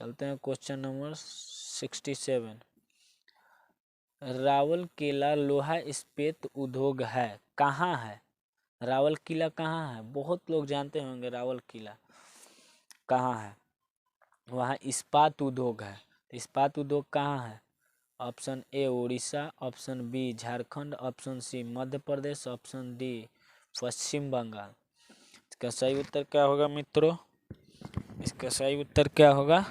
चलते हैं क्वेश्चन नंबर 67। रावल किला लोहा इस्पात उद्योग है, कहाँ है? रावल किला कहाँ है? बहुत लोग जानते होंगे रावल किला कहाँ है? वहाँ इस्पात उद्योग है। तो इस्पात उद्योग कहाँ है? Option A Orissa, option B Jharkhand, option C Madhya Pradesh, option D Paschim Bengal. इसका सही उत्तर क्या होगा मित्रों? इसका सही उत्तर क्या होगा?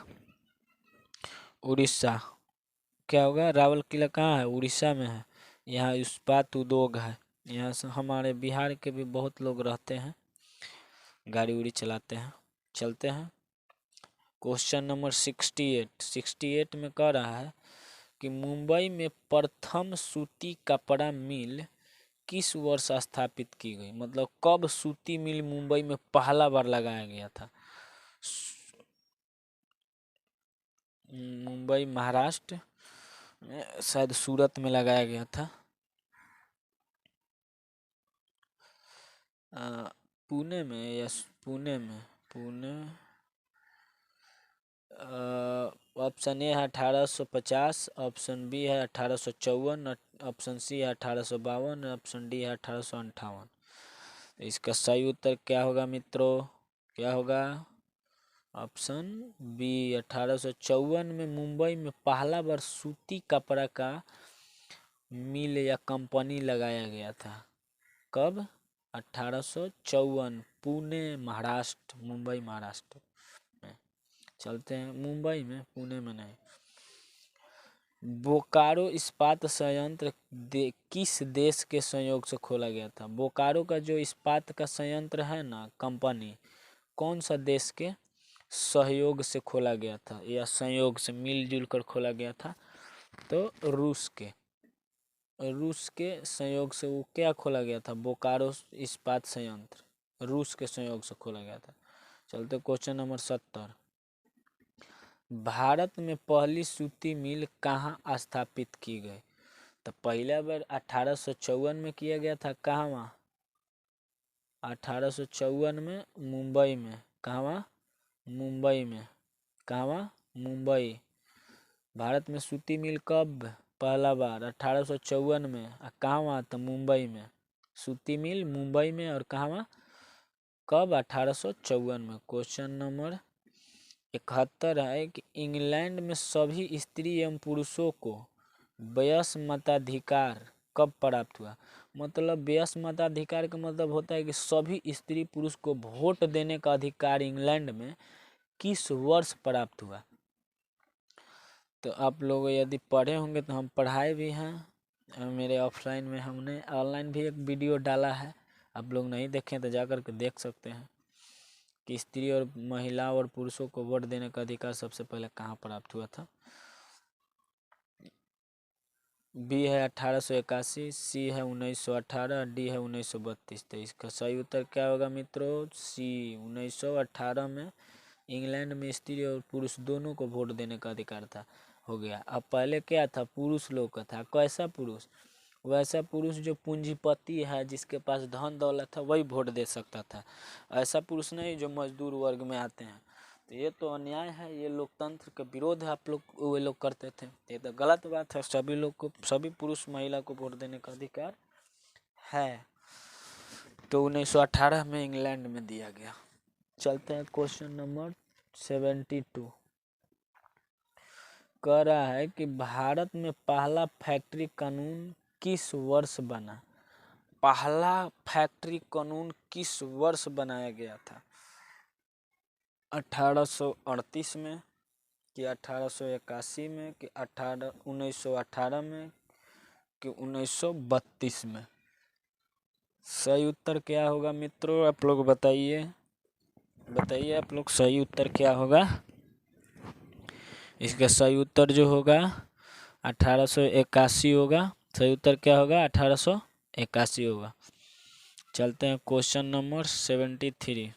उड़ीसा। क्या होगा? रावल किला कहाँ है? उड़ीसा में है। यहाँ इस्पात उद्योग है। यहाँ से हमारे बिहार के भी बहुत लोग रहते हैं, गाड़ी उड़ी चलाते हैं। चलते हैं क्वेश्चन नंबर 68 में कह रहा है कि मुंबई में प्रथम सूती कपड़ा मिल किस वर्ष स्थापित की गई? मतलब कब सूती मिल मुंबई में पहला बार लगाया गया था? मुंबई महाराष्ट्र में, शायद सूरत में लगाया गया था। पुणे में या पुणे। ऑप्शन ए है 1850, ऑप्शन बी है 1854, ऑप्शन सी है 1852, ऑप्शन डी है 1858। इसका सही उत्तर क्या होगा मित्रों? क्या होगा? ऑप्शन बी 1854 में मुंबई में पहला बार सूती कपड़ा का मिल या कंपनी लगाया गया था। कब? 1854, पुणे महाराष्ट्र, मुंबई महाराष्ट्र में। चलते हैं मुंबई में, पुणे में नहीं। बोकारो इस्पात संयंत्र किस देश के सहयोग से खोला गया था? बोकारो का जो इस्पात का संयंत्र है ना, कंपनी, कौन सा देश के सहयोग से खोला गया था या संयोग से मिलजुल कर खोला गया था? तो रूस के संयोग से वो क्या खोला गया था? बोकारो इस्पात संयंत्र रूस के संयोग से खोला गया था। चलते क्वेश्चन नंबर 70। भारत में पहली सूती मिल कहाँ स्थापित की गई? तो पहला बार 1854 में किया गया था। कहाँ? 1854 में मुंबई में। कहाँ? मुंबई में। कहाँ? मुंबई। भारत में सूती मिल कब पहला बार? 1854 में। कहाँ? तो मुंबई में। सूती मिल मुंबई में। और कहाँ? कब? 1854 में। क्वेश्चन नंबर 71 है कि इंग्लैंड में सभी स्त्री एवं पुरुषों को वयस्क मताधिकार कब प्राप्त हुआ? मतलब वयस्क मताधिकार का मतलब होता है कि सभी स्त्री पुरुष को वोट देने का अधिकार इंग्लैंड में किस वर्ष प्राप्त हुआ? तो आप लोग यदि पढ़े होंगे तो हम पढ़ाए भी हैं। मेरे ऑफलाइन में हमने ऑनलाइन भी एक वीडियो डाला है, आप लोग नहीं देखें तो जा कर के देख सकते हैं कि स्त्री और महिला और पुरुषों को वोट देने का अधिकार सबसे पहले कहाँ प्राप्त हुआ था। बी है 1881, सी है 1918, डी है 1932। तो इसका सही उत्तर क्या होगा मित्रों? सी 1918 में इंग्लैंड में स्त्री और पुरुष दोनों को वोट देने का अधिकार था, हो गया। अब पहले क्या था? पुरुष लोग का था। कैसा पुरुष? वैसा पुरुष जो पूंजीपति है, जिसके पास धन दौलत है, वही वोट दे सकता था। ऐसा पुरुष नहीं जो मजदूर वर्ग में आते हैं। तो ये तो अन्याय है, ये लोकतंत्र का विरोध है। आप लोग वे लोग करते थे, ये तो गलत बात है। सभी लोग को, सभी पुरुष महिला को वोट देने का अधिकार है। तो 1918 में इंग्लैंड में दिया गया। चलते हैं क्वेश्चन नंबर 72। कह रहा है कि भारत में पहला फैक्ट्री कानून किस वर्ष बना? पहला फैक्ट्री कानून किस वर्ष बनाया गया था? 1838 में कि 1881 में कि 1918 में कि 1932 में? सही उत्तर क्या होगा मित्रों? आप लोग बताइए आप लोग, सही उत्तर क्या होगा? इसका सही उत्तर जो होगा 1881 होगा। सही उत्तर क्या होगा? 1881 होगा। चलते हैं क्वेश्चन नंबर 73।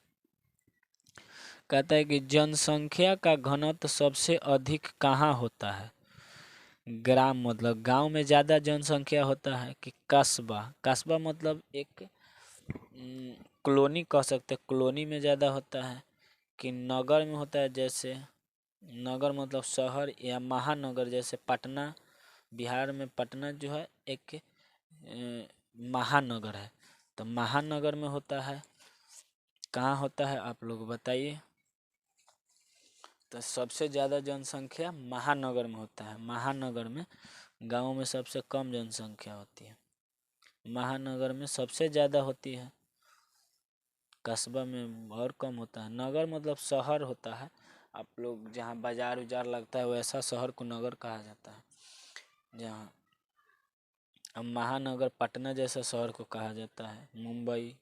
कहता है कि जनसंख्या का घनत्व सबसे अधिक कहाँ होता है? ग्राम मतलब गांव में ज़्यादा जनसंख्या होता है कि कस्बा? कस्बा मतलब एक कॉलोनी कह सकते हैं, कॉलोनी में ज़्यादा होता है कि नगर में होता है? जैसे नगर मतलब शहर या महानगर, जैसे पटना, बिहार में पटना जो है एक महानगर है। तो महानगर में होता है। कहाँ होता है आप लोग बताइए। तो सबसे ज़्यादा जनसंख्या महानगर में होता है। महानगर में, गाँव में सबसे कम जनसंख्या होती है, महानगर में सबसे ज़्यादा होती है, कस्बा में और कम होता है। नगर मतलब शहर होता है, आप लोग जहाँ बाजार उजार लगता है वैसा शहर को नगर कहा जाता है। जहाँ अब महानगर पटना जैसा शहर को कहा जाता है, मुंबई,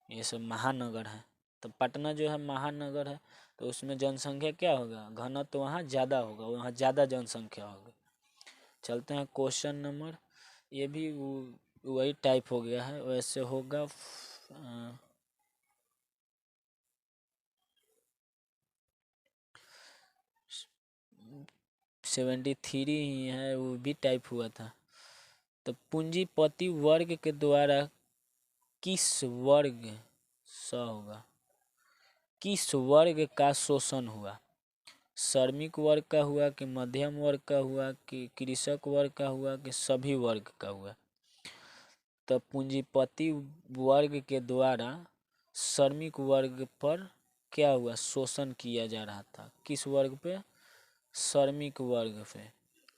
ये सब महानगर है। तो पटना जो है महानगर है, तो उसमें जनसंख्या क्या होगा, घनत्व तो वहाँ ज़्यादा होगा, वहाँ ज़्यादा जनसंख्या होगी। चलते हैं क्वेश्चन नंबर, ये भी वही टाइप हो गया है, वैसे होगा 73 ही है, वो भी टाइप हुआ था। तो पूंजीपति वर्ग के द्वारा किस वर्ग होगा, किस वर्ग का शोषण हुआ, श्रमिक वर्ग का हुआ कि मध्यम वर्ग का हुआ कि कृषक वर्ग का हुआ कि सभी वर्ग का हुआ। तो पूंजीपति वर्ग के द्वारा श्रमिक वर्ग पर क्या हुआ, शोषण किया जा रहा था। किस वर्ग पे, श्रमिक वर्ग पे।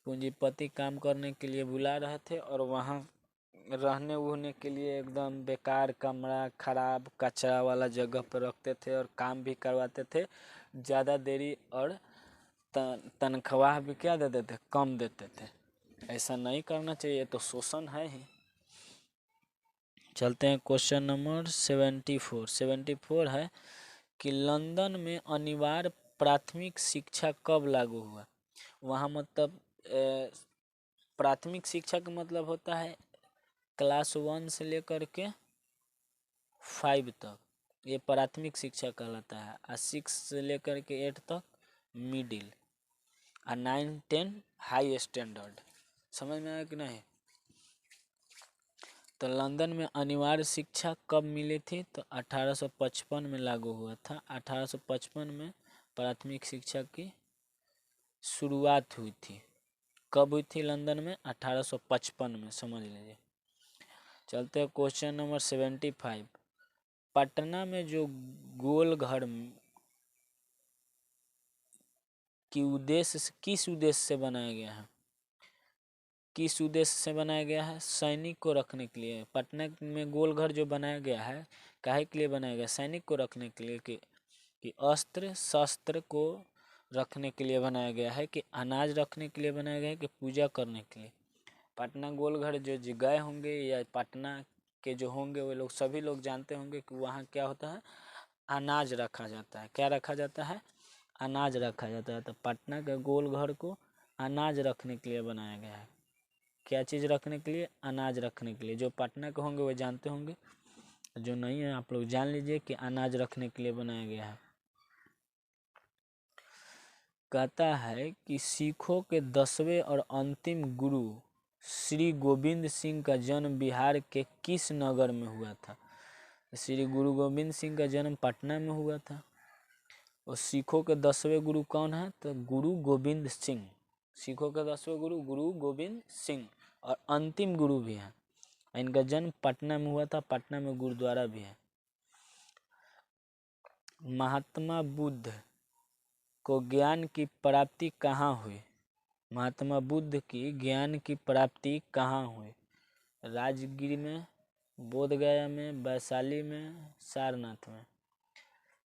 पूंजीपति काम करने के लिए बुला रहे थे और वहाँ रहने वहने के लिए एकदम बेकार कमरा, खराब कचरा वाला जगह पर रखते थे और काम भी करवाते थे ज़्यादा देरी, और तनख्वाह भी क्या देते थे, कम देते थे। ऐसा नहीं करना चाहिए, तो शोषण है ही। चलते हैं क्वेश्चन नंबर 74 है कि लंदन में अनिवार्य प्राथमिक शिक्षा कब लागू हुआ। वहाँ मतलब प्राथमिक शिक्षा का मतलब होता है क्लास 1 से लेकर के 5 तक, ये प्राथमिक शिक्षा कहलाता है। और 6 से लेकर के 8 तक मिडिल, और 9 10 हाई स्टैंडर्ड। समझ में आया कि नहीं। तो लंदन में अनिवार्य शिक्षा कब मिली थी, तो 1855 में लागू हुआ था। 1855 में प्राथमिक शिक्षा की शुरुआत हुई थी। कब हुई थी लंदन में, 1855 में, समझ लीजिए। चलते हैं क्वेश्चन नंबर 75। पटना में जो गोल घर की उद्देश्य से, किस उद्देश्य से बनाया गया है, किस उद्देश्य से बनाया गया है, सैनिक को रखने के लिए। पटना में गोल घर जो बनाया गया है, काहे के लिए बनाया गया, सैनिक को रखने के लिए, कि अस्त्र शस्त्र को रखने के लिए बनाया गया है, कि अनाज रखने के लिए बनाया गया है, कि पूजा करने के लिए। पटना गोल घर जो गए होंगे या पटना के जो होंगे वो लोग, सभी लोग जानते होंगे कि वहाँ क्या होता है, अनाज रखा जाता है। क्या रखा जाता है, अनाज रखा जाता है। तो पटना के गोल घर को अनाज रखने के लिए बनाया गया है। क्या चीज़ रखने के लिए, अनाज रखने के लिए। जो पटना के होंगे वो जानते होंगे, जो नहीं है आप लोग जान लीजिए कि अनाज रखने के लिए बनाया गया है। कहता है कि सिखों के 10वें और अंतिम गुरु श्री गोविंद सिंह का जन्म बिहार के किस नगर में हुआ था। श्री गुरु गोविंद सिंह का जन्म पटना में हुआ था। और सिखों के 10वें गुरु कौन है, तो गुरु गोविंद सिंह। सिखों के 10वें गुरु गुरु गोविंद सिंह, और अंतिम गुरु भी हैं। इनका जन्म पटना में हुआ था, पटना में गुरुद्वारा भी है। महात्मा बुद्ध को ज्ञान की प्राप्ति कहाँ हुई, महात्मा बुद्ध की ज्ञान की प्राप्ति कहाँ हुई, राजगीर में, बोधगया में, वैशाली में, सारनाथ में।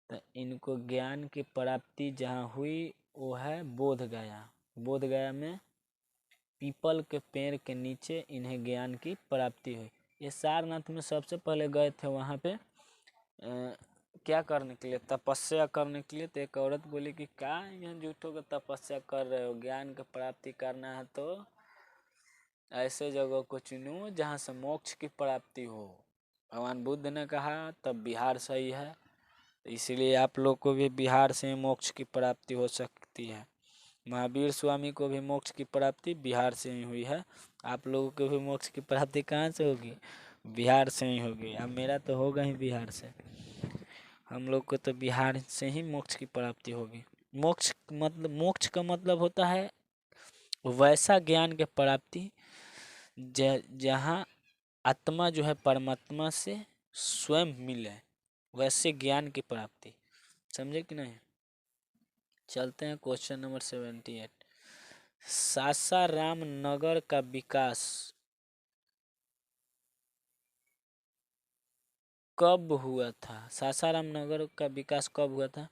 तो इनको ज्ञान की प्राप्ति जहाँ हुई वो है बोधगया। बोधगया में पीपल के पेड़ के नीचे इन्हें ज्ञान की प्राप्ति हुई। ये सारनाथ में सबसे पहले गए थे, वहाँ पे क्या करने के लिए, तपस्या करने के लिए। तो एक औरत बोली कि क्या यहाँ झूठों का तपस्या कर रहे हो, ज्ञान की प्राप्ति करना है तो ऐसे जगह को चुनो जहाँ से मोक्ष की प्राप्ति हो। भगवान बुद्ध ने कहा तब बिहार सही है, इसलिए आप लोग को भी बिहार से मोक्ष की प्राप्ति हो सकती है। महावीर स्वामी को भी मोक्ष की प्राप्ति बिहार से ही हुई है। आप लोगों को भी मोक्ष की प्राप्ति कहाँ से होगी, बिहार से ही होगी। अब मेरा तो होगा ही बिहार से, हम लोग को तो बिहार से ही मोक्ष की प्राप्ति होगी। मोक्ष का मतलब होता है वैसा ज्ञान के प्राप्ति जहाँ आत्मा जो है परमात्मा से स्वयं मिले, वैसे ज्ञान की प्राप्ति। समझे कि नहीं। चलते हैं क्वेश्चन नंबर 78। सासाराम नगर का विकास कब हुआ था? सासाराम नगर का विकास कब हुआ था?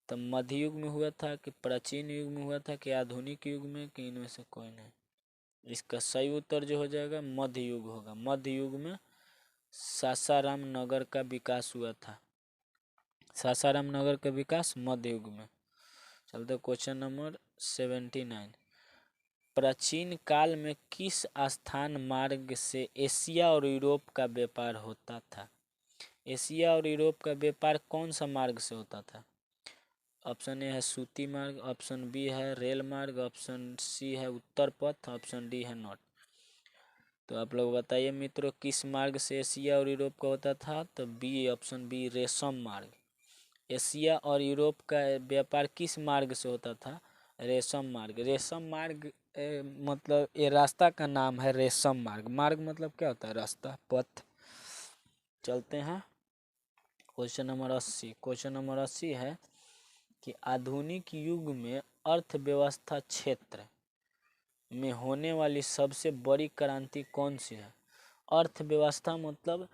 तो मध्य युग में हुआ था कि प्राचीन युग में हुआ था कि आधुनिक युग में, कि इनमें से कोई नहीं? इसका सही उत्तर जो हो जाएगा मध्य युग होगा। मध्य युग में सासाराम नगर का विकास हुआ था। सासाराम नगर का विकास मध्य युग में। चलते क्वेश्चन नंबर 79। प्राचीन काल में किस स्थान मार्ग से एशिया और यूरोप का व्यापार होता था? एशिया और यूरोप का व्यापार कौन सा मार्ग से होता था? ऑप्शन ए है सूती मार्ग, ऑप्शन बी है रेल मार्ग, ऑप्शन सी है उत्तर पथ, ऑप्शन डी है नॉर्थ। तो आप लोग बताइए मित्रों, किस मार्ग से एशिया और यूरोप का होता था? तो बी, ऑप्शन बी रेशम मार्ग। एशिया और यूरोप का व्यापार किस मार्ग से होता था? रेशम मार्ग। रेशम मार्ग मतलब ये रास्ता का नाम है रेशम मार्ग। मार्ग मतलब क्या होता है? रास्ता, पथ। चलते हैं क्वेश्चन नंबर 80। क्वेश्चन नंबर 80 है कि आधुनिक युग में अर्थव्यवस्था क्षेत्र में होने वाली सबसे बड़ी क्रांति कौन सी है? अर्थव्यवस्था मतलब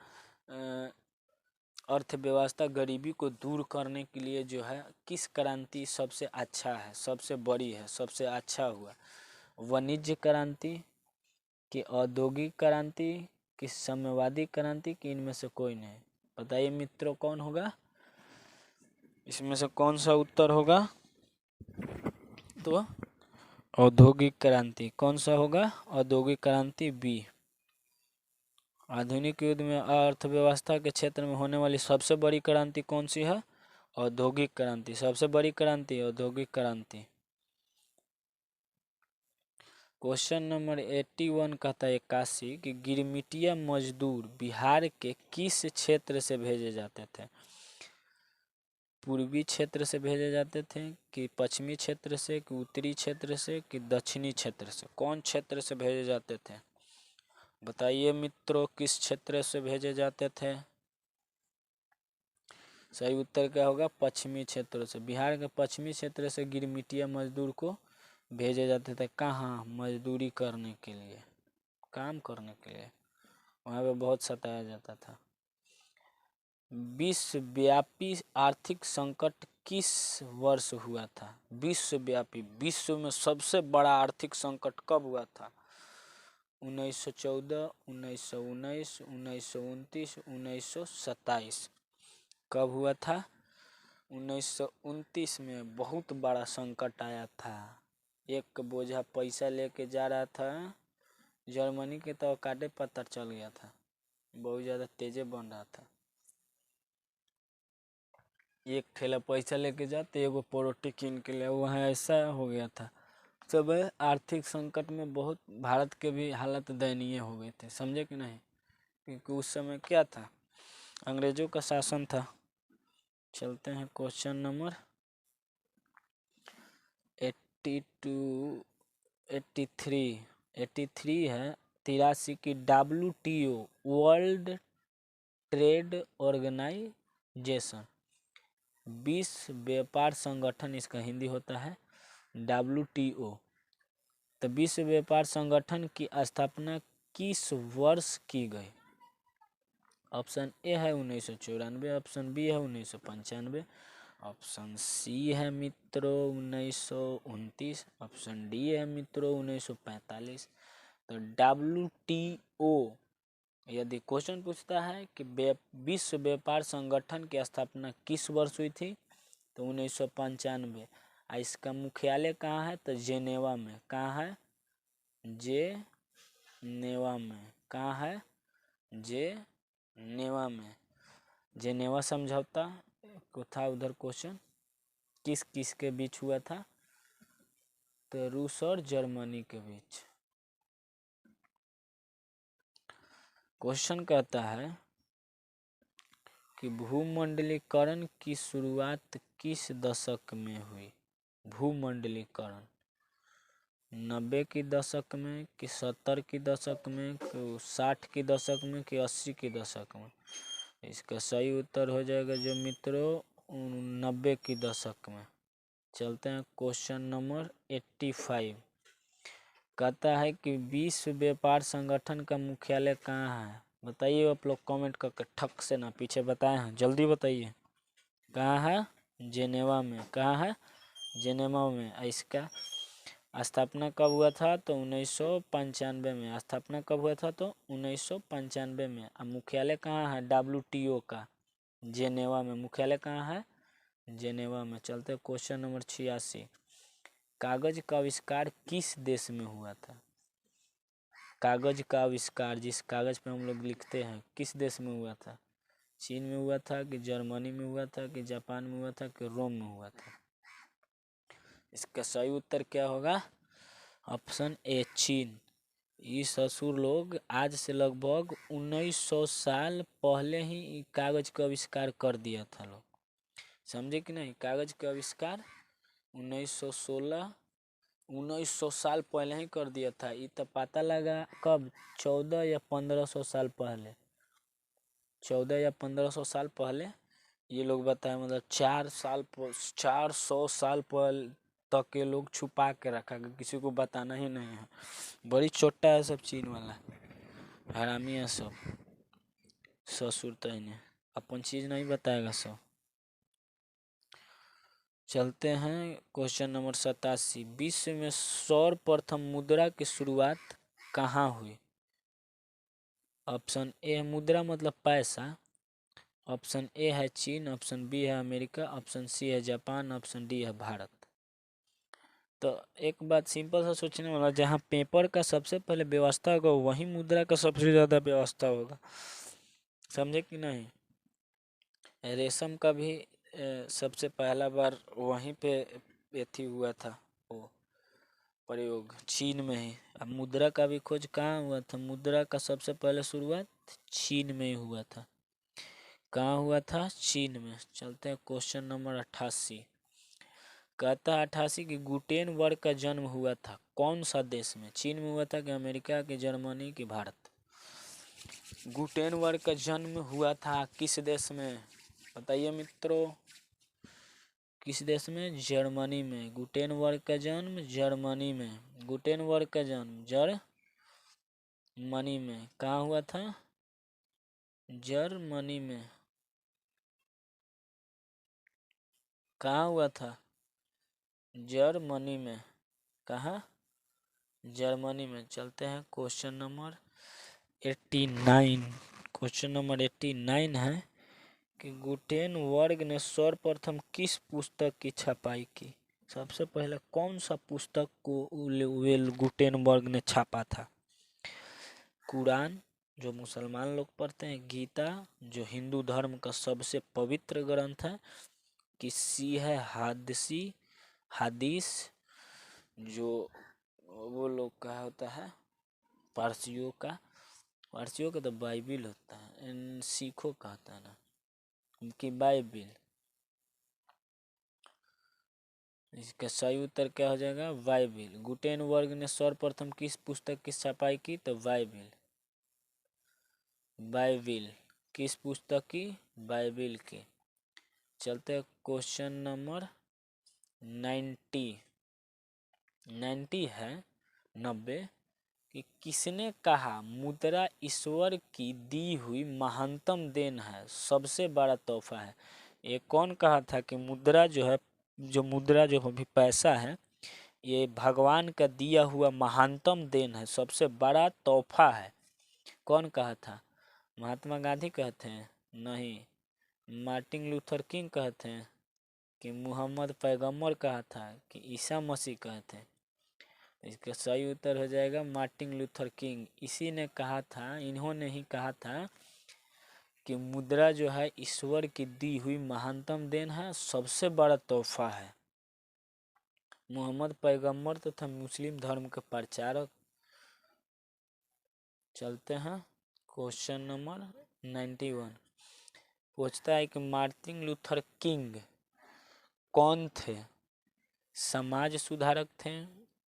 अर्थव्यवस्था गरीबी को दूर करने के लिए जो है किस क्रांति सबसे अच्छा है, सबसे बड़ी है, सबसे अच्छा हुआ? वाणिज्य क्रांति, कि औद्योगिक क्रांति, कि साम्यवादी क्रांति, कि इनमें से कोई नहीं? बताइए मित्रों कौन होगा? इसमें से कौन सा उत्तर होगा? तो औद्योगिक क्रांति। कौन सा होगा? औद्योगिक क्रांति, बी। आधुनिक युग में अर्थव्यवस्था के क्षेत्र में होने वाली सबसे बड़ी क्रांति कौन सी है? औद्योगिक क्रांति। सबसे बड़ी क्रांति औद्योगिक क्रांति। क्वेश्चन नंबर 81 कहता है 81 कि गिरमिटिया मजदूर बिहार के किस क्षेत्र से भेजे जाते थे? पूर्वी क्षेत्र से भेजे जाते थे, कि पश्चिमी क्षेत्र से, कि उत्तरी क्षेत्र से, कि दक्षिणी क्षेत्र से? कौन क्षेत्र से भेजे जाते थे? बताइए मित्रों, किस क्षेत्र से भेजे जाते थे? सही उत्तर क्या होगा? पश्चिमी क्षेत्र से। बिहार के पश्चिमी क्षेत्र से गिरमिटिया मजदूर को भेजे जाते थे। कहाँ? मजदूरी करने के लिए, काम करने के लिए। वहाँ पे बहुत सताया जाता था। विश्वव्यापी आर्थिक संकट किस वर्ष हुआ था? विश्वव्यापी, विश्व में सबसे बड़ा आर्थिक संकट कब हुआ था? 1914, 1919, 1929, 1927। कब हुआ था? 1929 में बहुत बड़ा संकट आया था। एक बोझा पैसा लेके जा रहा था जर्मनी के, तो काटे पत्थर चल गया था। बहुत ज़्यादा तेजे बन रहा था। एक ठेला पैसा लेके जाते, एगो परोठी कीन के ले, वहाँ ऐसा हो गया था। सब आर्थिक संकट में बहुत भारत के भी हालत दयनीय हो गए थे, समझे कि नहीं? क्योंकि उस समय क्या था? अंग्रेजों का शासन था। चलते हैं क्वेश्चन नंबर 82 83 83 है 83 की WTO वर्ल्ड ट्रेड ऑर्गेनाइजेशन, विश्व व्यापार संगठन इसका हिंदी होता है WTO। तो विश्व व्यापार संगठन की स्थापना किस वर्ष की गई? ऑप्शन ए है 1994, ऑप्शन बी है 1995, ऑप्शन सी है मित्रों 1929, ऑप्शन डी है मित्रों 1945। तो WTO यदि क्वेश्चन पूछता है कि विश्व व्यापार संगठन की स्थापना किस वर्ष हुई थी, तो 1995। इसका मुख्यालय कहाँ है? तो जेनेवा में। कहाँ है? जेनेवा में। कहाँ है? जेनेवा में। जेनेवा समझौता को था उधर क्वेश्चन, किस किस के बीच हुआ था? तो रूस और जर्मनी के बीच। क्वेश्चन कहता है कि भूमंडलीकरण की शुरुआत किस दशक में हुई? भूमंडलीकरण 90 की दशक में, कि 70 की दशक में, कि 60 की दशक में, कि 80 की दशक में? इसका सही उत्तर हो जाएगा जो मित्रों 90 की दशक में। चलते हैं क्वेश्चन नंबर 85। कहता है कि विश्व व्यापार संगठन का मुख्यालय कहाँ है? बताइए आप लोग कमेंट करके, ठक से ना पीछे बताए हैं, जल्दी बताइए। कहाँ है? जेनेवा में। कहाँ है? जेनेवा में। इसका स्थापना कब हुआ था? तो 1995 में। स्थापना कब हुआ था? तो 1995 में। अब मुख्यालय कहाँ है WTO का? जेनेवा में। मुख्यालय कहाँ है? जेनेवा में। चलते क्वेश्चन नंबर 86। कागज का आविष्कार किस देश में हुआ था? कागज का आविष्कार, जिस कागज पे हम लोग लिखते हैं, किस देश में हुआ था? चीन में हुआ था कि जर्मनी में हुआ था कि जापान में हुआ था कि रोम में हुआ था? इसका सही उत्तर क्या होगा? ऑप्शन ए, चीन। ये ससुर लोग आज से लगभग 1900 साल पहले ही कागज का आविष्कार कर दिया था लोग। समझे कि नहीं? कागज का आविष्कार 1900 साल पहले ही कर दिया था। ये तो पता लगा कब? 14 या 1500 साल पहले। 14 या 1500 साल पहले ये लोग बताए, मतलब 400 साल पहले तक के लोग छुपा के रखा, किसी को बताना ही नहीं है। बड़ी छोटा है सब चीन वाला, हरामी है सब। ससुर तो इन्हें अपन चीज नहीं बताएगा सब। चलते हैं क्वेश्चन नंबर 87। विश्व में सर्वप्रथम मुद्रा की शुरुआत कहाँ हुई? ऑप्शन ए है मुद्रा मतलब पैसा। ऑप्शन ए है चीन। ऑप्शन बी है अमेरिका। ऑप्शन सी है जापान। ऑप्शन डी है भारत। तो एक बात सिंपल सा सोचने वाला, जहाँ पेपर का सबसे पहले व्यवस्था होगा वहीं मुद्रा का सबसे ज़्यादा व्यवस्था होगा। समझे कि नहीं? रेशम का भी सबसे पहला बार वहीं पे एथी हुआ था, वो प्रयोग चीन में ही। अब मुद्रा का भी खोज कहाँ हुआ था? मुद्रा का सबसे पहले शुरुआत चीन में ही हुआ था। कहाँ हुआ था? चीन में। चलते हैं क्वेश्चन नंबर 88। कहता है 88 कि गुटेनबर्ग का जन्म हुआ था कौन सा देश में? चीन में हुआ था कि अमेरिका कि जर्मनी कि भारत? गुटेनबर्ग का जन्म हुआ था किस देश में? बताइए मित्रों, किस देश में? जर्मनी में। गुटेनबर्ग का जन्म जर्मनी में। गुटेनबर्ग का जन्म जर्मनी में। कहाँ हुआ था? जर्मनी में। कहाँ हुआ था? जर्मनी में। कहाँ? जर्मनी में। चलते हैं क्वेश्चन नंबर 89। क्वेश्चन नंबर 89 है कि गुटेनबर्ग ने सर्वप्रथम किस पुस्तक की छपाई की? सबसे पहले कौन सा पुस्तक को गुटेनबर्ग ने छापा था? कुरान जो मुसलमान लोग पढ़ते हैं, गीता जो हिंदू धर्म का सबसे पवित्र ग्रंथ है, कि सी है हादिस जो वो लोग का होता है पारसियों का तो बाइबिल होता है, इन सिखों का होता है ना, उनकी बाइबिल। इसका सही उत्तर क्या हो जाएगा? बाइबिल। गुटेनबर्ग ने सर्वप्रथम किस पुस्तक की छपाई की? तो बाइबिल। बाइबिल। किस पुस्तक की? बाइबिल की। चलते हैं क्वेश्चन नंबर 90 है 90 कि किसने कहा मुद्रा ईश्वर की दी हुई महानतम देन है, सबसे बड़ा तोहफा है? ये कौन कहा था कि मुद्रा जो है, जो मुद्रा जो अभी पैसा है, ये भगवान का दिया हुआ महानतम देन है, सबसे बड़ा तोहफा है? कौन कहा था? महात्मा गांधी कहते हैं? नहीं। मार्टिन लूथर किंग कहते हैं? कि मुहम्मद पैगंबर कहा था? कि ईसा मसीह कहते हैं? इसका सही उत्तर हो जाएगा मार्टिन लूथर किंग। इसी ने कहा था, इन्होंने ही कहा था कि मुद्रा जो है ईश्वर की दी हुई महानतम देन है, सबसे बड़ा तोहफा है। मुहम्मद पैगंबर तो था मुस्लिम धर्म के प्रचारक। चलते हैं क्वेश्चन नंबर 91। पूछता है कि मार्टिन लूथर किंग कौन थे? समाज सुधारक थे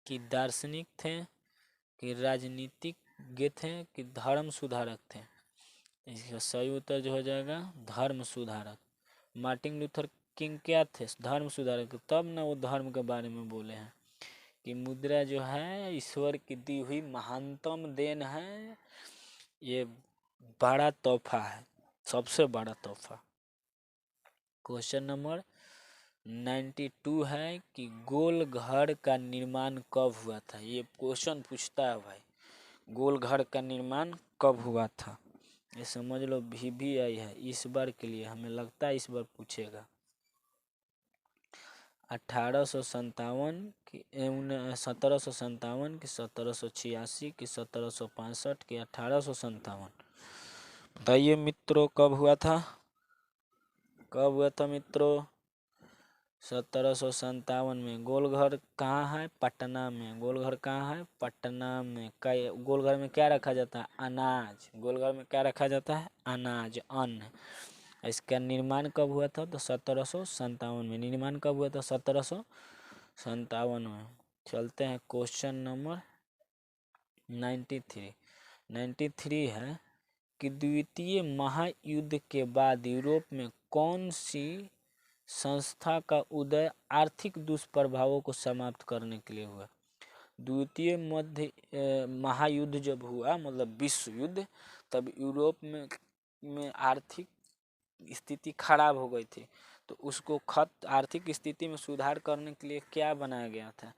कि दार्शनिक थे कि राजनीतिज्ञ थे कि धर्म सुधारक थे? इसका सही उत्तर जो हो जाएगा धर्म सुधारक। मार्टिन लूथर किंग क्या थे? धर्म सुधारक। तब ना वो धर्म के बारे में बोले हैं कि मुद्रा जो है ईश्वर की दी हुई महानतम देन है, ये बड़ा तोहफा है, सबसे बड़ा तोहफा। क्वेश्चन नंबर 92 है कि गोल घर का निर्माण कब हुआ था? ये क्वेश्चन पूछता है भाई, गोल घर का निर्माण कब हुआ था? ये समझ लो VVI है इस बार के लिए, हमें लगता है इस बार पूछेगा। 1857 की 1757 की 1786 की 1765 की 1857? बताइए मित्रों, कब हुआ था? कब हुआ था मित्रों? 1757 में। गोलघर कहाँ है? पटना में। गोलघर कहाँ है? पटना में। गोलघर में क्या रखा जाता है? अनाज। गोलघर में क्या रखा जाता है? अनाज, अन्न। इसका निर्माण कब हुआ था? तो 1757 में। निर्माण कब हुआ था? 1757 में। चलते हैं क्वेश्चन नंबर 93 है कि द्वितीय महायुद्ध के बाद यूरोप में कौन सी संस्था का उदय आर्थिक दुष्प्रभावों को समाप्त करने के लिए हुआ? द्वितीय महायुद्ध जब हुआ, मतलब विश्व युद्ध, तब यूरोप में आर्थिक स्थिति खराब हो गई थी। तो उसको आर्थिक स्थिति में सुधार करने के लिए क्या बनाया गया था?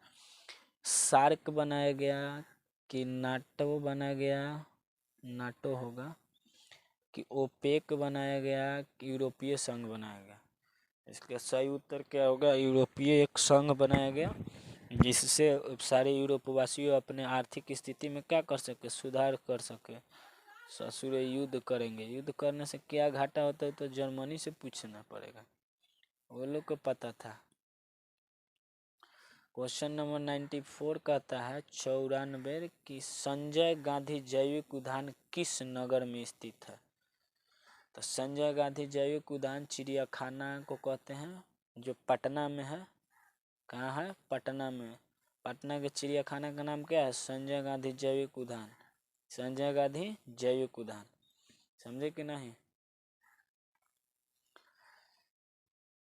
सार्क बनाया गया कि नाटो बनाया गया? नाटो होगा। कि ओपेक बनाया गया कि यूरोपीय संघ बनाया गया? इसका सही उत्तर क्या होगा? यूरोपीय एक संघ बनाया गया, जिससे सारे यूरोपवासियों अपने आर्थिक स्थिति में क्या कर सके? सुधार कर सके। ससुर युद्ध करेंगे। युद्ध करने से क्या घाटा होता है तो जर्मनी से पूछना पड़ेगा, वो लोग को पता था। क्वेश्चन नंबर 94 कहता है 94 कि संजय गांधी जैविक उद्यान किस नगर में स्थित है? तो संजय गांधी जैविक उद्यान चिड़ियाखाना को कहते हैं, जो पटना में है। कहाँ है? पटना में। पटना के चिड़ियाखाना का नाम क्या है? संजय गांधी जैविक उद्यान। संजय गांधी जैविक उद्यान। समझे कि नहीं?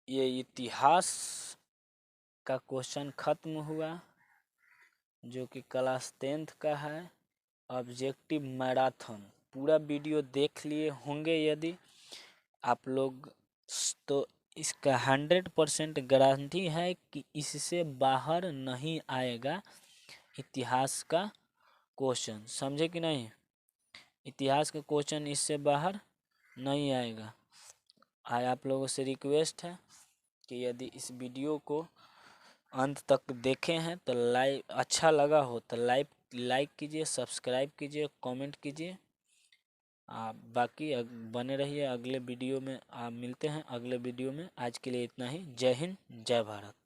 ये इतिहास का क्वेश्चन खत्म हुआ, जो कि क्लास 10th का है। ऑब्जेक्टिव मैराथन पूरा वीडियो देख लिए होंगे यदि आप लोग, तो इसका 100% गारंटी है कि इससे बाहर नहीं आएगा इतिहास का क्वेश्चन। समझे कि नहीं? इतिहास का क्वेश्चन इससे बाहर नहीं आएगा। आप लोगों से रिक्वेस्ट है कि यदि इस वीडियो को अंत तक देखे हैं तो अच्छा लगा हो तो लाइक कीजिए, सब्सक्राइब कीजिए, कमेंट कीजिए। बाकी बने रहिए। अगले वीडियो में आप मिलते हैं। अगले वीडियो में आज के लिए इतना ही। जय हिंद, जय भारत।